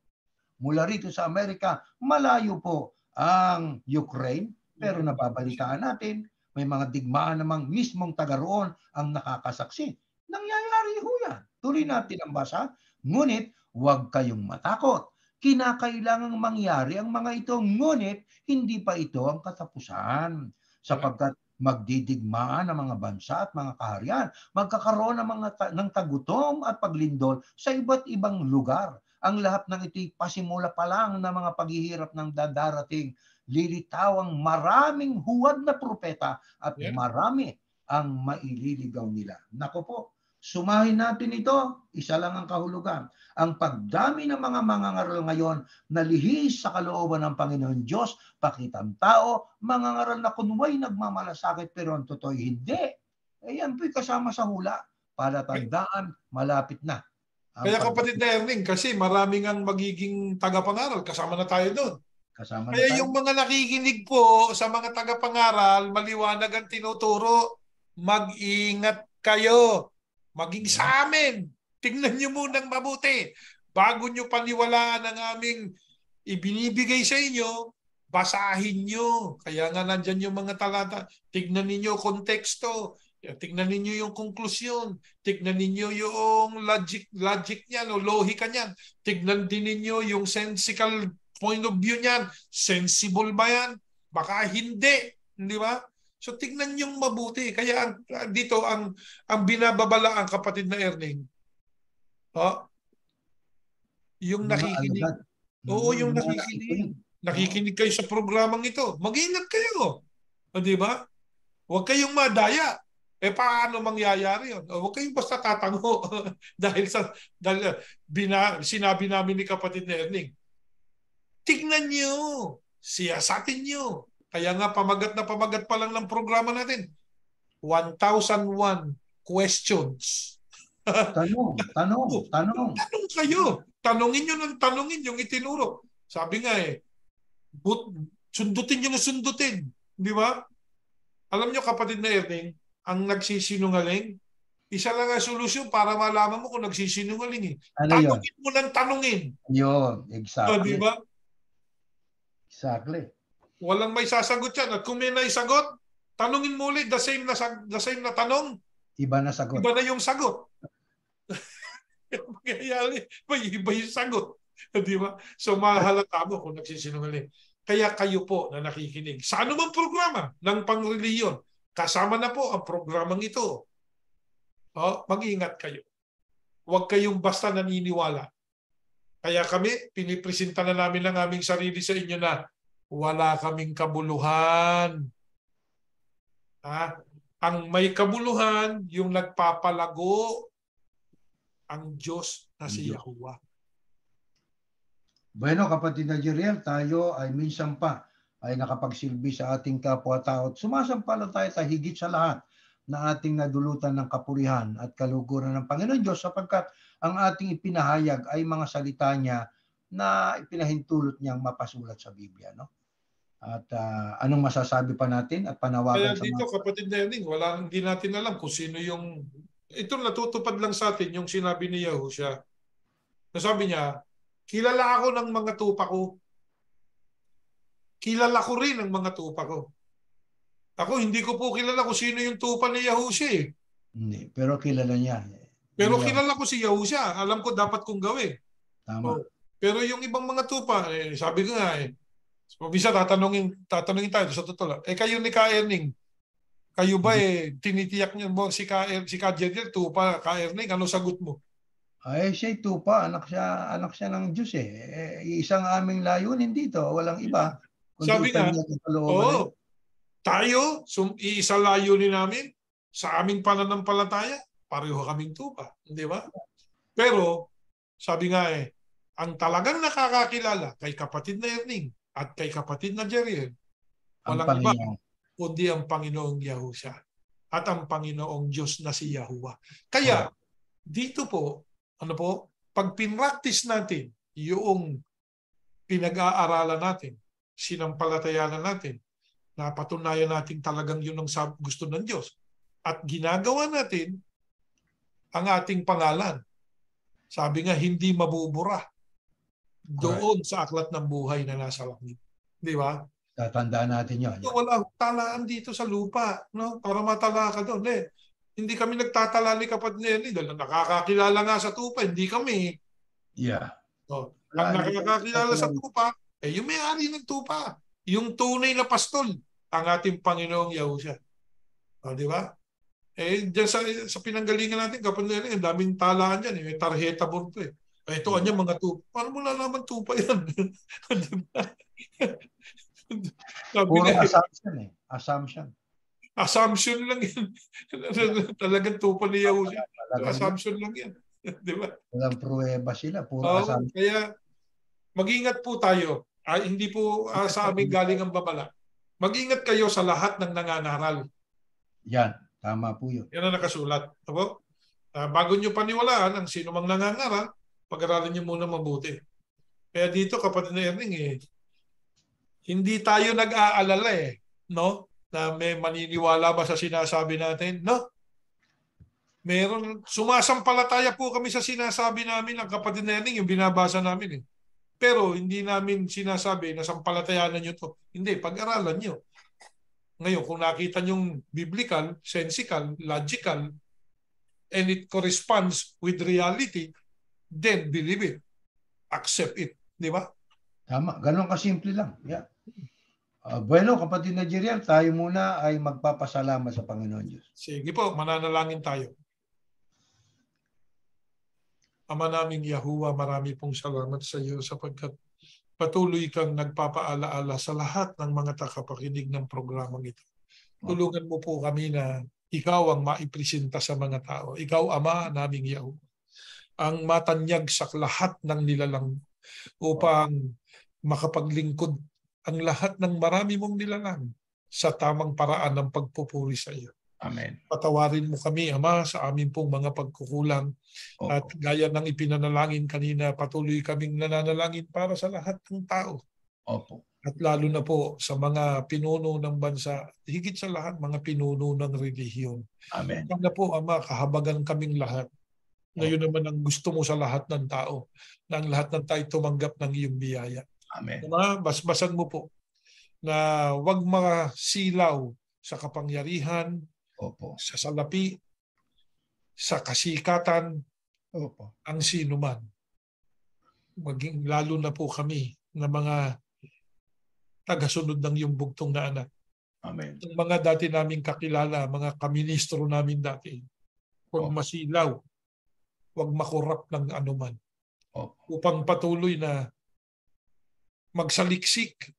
Mula rito sa Amerika, malayo po ang Ukraine. Pero nababalitaan natin, may mga digmaan namang mismong taga roon ang nakakasaksi. Nangyayari ho yan. Tuloy natin ang basa. Ngunit, huwag kayong matakot. Kinakailangang mangyari ang mga ito, ngunit hindi pa ito ang katapusan. Sapagkat magdidigmaan ang mga bansa at mga kaharian, magkakaroon ng tagutom at paglindol sa iba't ibang lugar. Ang lahat ng ito'y pasimula pa lang ng mga paghihirap ng darating. Lilitaw ang maraming huwad na propeta at marami ang maililigaw nila. Nako po, sumahin natin ito, isa lang ang kahulugan. Ang pagdami ng mga mangangaral ngayon na lihis sa kalooban ng Panginoon Diyos, pakitang tao, mangangaral na kunway nagmamalasakit pero ang totoo hindi. Yan po'y kasama sa hula. Palatandaan, malapit na. Kaya kapatid na Erning, kasi maraming ang magiging tagapangaral, kasama na tayo doon. Kaya yung mga nakikinig po sa mga tagapangaral, maliwanag ang tinuturo, mag-ingat kayo. Maging sa amin. Tingnan nyo munang mabuti. Bago nyo paniwalaan ang aming ibinibigay sa inyo, basahin nyo. Kaya nga nandyan yung mga talata. Tignan ninyo konteksto. Tignan ninyo yung konklusyon. Tignan ninyo yung logic niyan o lohika niyan. Tignan din ninyo yung sensical point of view niyan. Sensible ba yan? Baka hindi. Di ba? So tignan yung mabuti. Kaya dito ang binababala ang kapatid na Erning. Yung nakikinig. Oo, yung nakikinig. Nakikinig kayo sa programang ito. Mag-ingat kayo. Di ba? Huwag kayong madaya. Paano mangyayari yun? Huwag kayong basta tatango dahil sinabi namin ni kapatid na Erning. Tignan nyo. Siyasatin nyo. Kaya nga pamagat na pamagat pa lang ng programa natin. 1,001 questions. Tanong kayo. Tanungin nyo ng tanungin yung itinuro. Sabi nga sundutin nyo na sundutin. Di ba? Alam nyo kapatid na Erning, ang nagsisinungaling, isa lang ang solusyon para malaman mo kung nagsisinungaling. Tanungin mo ng tanungin. Yun, exactly. Di ba? Exactly. Walang may sasagot yan. At kung may naisagot, tanungin mo ulit the same na tanong. Iba na sagot. Iba na yung sagot. May iba yung sagot. Di ba? So mahalata mo kung nagsisinungaling. Kaya kayo po na nakikinig sa anumang programa ng pangreliyon, kasama na po ang programang ito. Mag-ingat kayo. Huwag kayong basta naniniwala. Kaya kami, pinipresenta na namin ang aming sarili sa inyo na wala kaming kabuluhan. Ang may kabuluhan, yung nagpapalago ang Diyos na si Yahuwah. Bueno, kapatid na Jeriel, tayo ay minsan pa ay nakapagsilbi sa ating kapwa-tao. Sumasampala tayo higit sa lahat na ating nadulutan ng kapurihan at kaluguran ng Panginoon Diyos sapagkat ang ating ipinahayag ay mga salita niya na ipinahintulot niyang mapasulat sa Biblia. No? At anong masasabi pa natin at panawagan Kaya sa dito, mga... kapatid Nenning, hindi natin alam kung sino yung... Ito natutupad lang sa atin yung sinabi ni Yahushua. Nasabi niya, kilala ako ng mga tupa ko. Kilala ko rin ang mga tupa ko. Ako, hindi ko po kilala kung sino yung tupa ni Yahushua eh. Hindi, pero kilala niya. Pero kilala ko si Yahushua. Alam ko dapat kong gawin. Tama. Oh. Pero yung ibang mga tupa, sabi ko nga mabisa tatanungin tayo sa totoo lang. Kayo ni Ka Erning, kayo ba tinitiyak niyo mo si Ka Jediel, tupa, Ka Erning, ano sagot mo? Ay, siya tupa, anak siya ng Diyos isang aming layunin dito, walang iba. Sabi nga, tayo, iisa layunin namin sa aming pananampalataya, pareho kaming tupa, di ba? Pero, sabi nga ang talagang nakakakilala kay kapatid na Erning at kay kapatid na Jeriel, walang iba kundi ang Panginoong Yahushua at ang Panginoong Diyos na si Yahuwah. Kaya, dito po, pag pinractice natin yung pinag-aaralan natin, sinampalatayanan natin, napatunayan natin talagang yun ang gusto ng Diyos. At ginagawa natin ang ating pangalan. Sabi nga, hindi mabubura doon sa aklat ng buhay na nasa langit. Di ba? Tatandaan natin yun. Wala talaan dito sa lupa, no? Para matala ka doon. Hindi kami nagtatala ni kapatid Nelly dahil nakakakilala nga sa tupa, hindi kami. Yeah. So, ang nakakakilala sa tupa, yung may-ari ng tupa. Yung tunay na pastol, ang ating Panginoong Yahushua. Di ba? Diyan sa pinanggalingan natin, kapatid Nelly, ang daming talaan dyan. May tarheta bordo ito anya mga tupa. Paano mo nalaman tupa yan? Puro assumption Assumption. Assumption lang yan. Talagang tupa ni Yahushua. Assumption lang yan. Di ba? Walang pruweba sila. Puro assumption. Kaya mag-ingat po tayo. Hindi po sa amin galing ang babala. Mag-ingat kayo sa lahat ng nangangaral. Yan. Tama po yun. Yan ang nakasulat. Bago nyo paniwalaan ang sino mang nangangaral, pag-aralan nyo muna mabuti. Kaya dito, kapatid na Erning, hindi tayo nag-aalala no? Na may maniniwala ba sa sinasabi natin? No? Meron, sumasampalataya po kami sa sinasabi namin ng kapatid na Erning, yung binabasa namin Pero hindi namin sinasabi na sampalatayanan nyo to. Hindi, pag-aralan nyo. Ngayon, kung nakita nyong biblical, sensical, logical, and it corresponds with reality, then believe it. Accept it. Di ba? Tama. Ganon kasimple lang. Yeah. Bueno, kapatid na Jeriel, tayo muna ay magpapasalamat sa Panginoon Diyos. Sige po, mananalangin tayo. Ama naming Yahuwah, marami pong salamat sa iyo sapagkat patuloy kang nagpapaalaala sa lahat ng mga takapakinig ng programang ito. Tulungan mo po kami na ikaw ang maipresenta sa mga tao. Ikaw, Ama naming Yahuwah, ang matanyag sa lahat ng nilalang upang makapaglingkod ang lahat ng marami mong nilalang sa tamang paraan ng pagpupuri sa iyo. Amen. Patawarin mo kami, Ama, sa amin pong mga pagkukulang. At gaya ng ipinanalangin kanina, patuloy kaming nananalangin para sa lahat ng tao. Opo. At lalo na po sa mga pinuno ng bansa, higit sa lahat mga pinuno ng relihiyon. Amen. At na po, Ama, kahabagan kaming lahat. Ngayon naman ang gusto mo sa lahat ng tao, na ang lahat ng tayo tumanggap ng iyong biyaya. Amen. Ama, basbasan mo po na huwag masilaw sa kapangyarihan, sa salapi, sa kasikatan, ang sino man. Maging lalo na po kami na mga tagasunod ng iyong bugtong na anak. Amen. Ang mga dati naming kakilala, mga kaministro namin dati, huwag masilaw, huwag makurap ng anuman. Upang patuloy na magsaliksik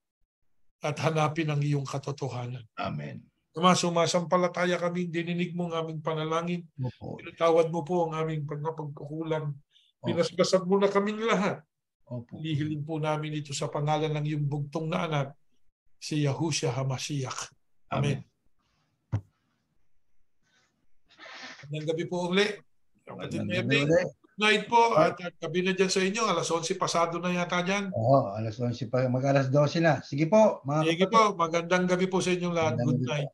at hanapin ang iyong katotohanan. Amen. Sumasampalataya kami, dininig mo ang aming panalangin. Pinatawad mo po ang aming pagkukulang. Pinasbasan mo na kaming lahat. Lihilin po namin ito sa pangalan ng iyong bugtong na anak, si Yahushua HaMashiach. Amen. Magandang gabi po uli. Kapatid Magandang gabi Merling, ulit. good night po. At gabi na dyan sa inyo. Alas 11 pasado na yata dyan. Oo, alas 11 pa, mag-alas 12 na. Sige po, mga Sige kapatid. po, magandang gabi po sa inyong lahat. Magandang Good gabi po. night.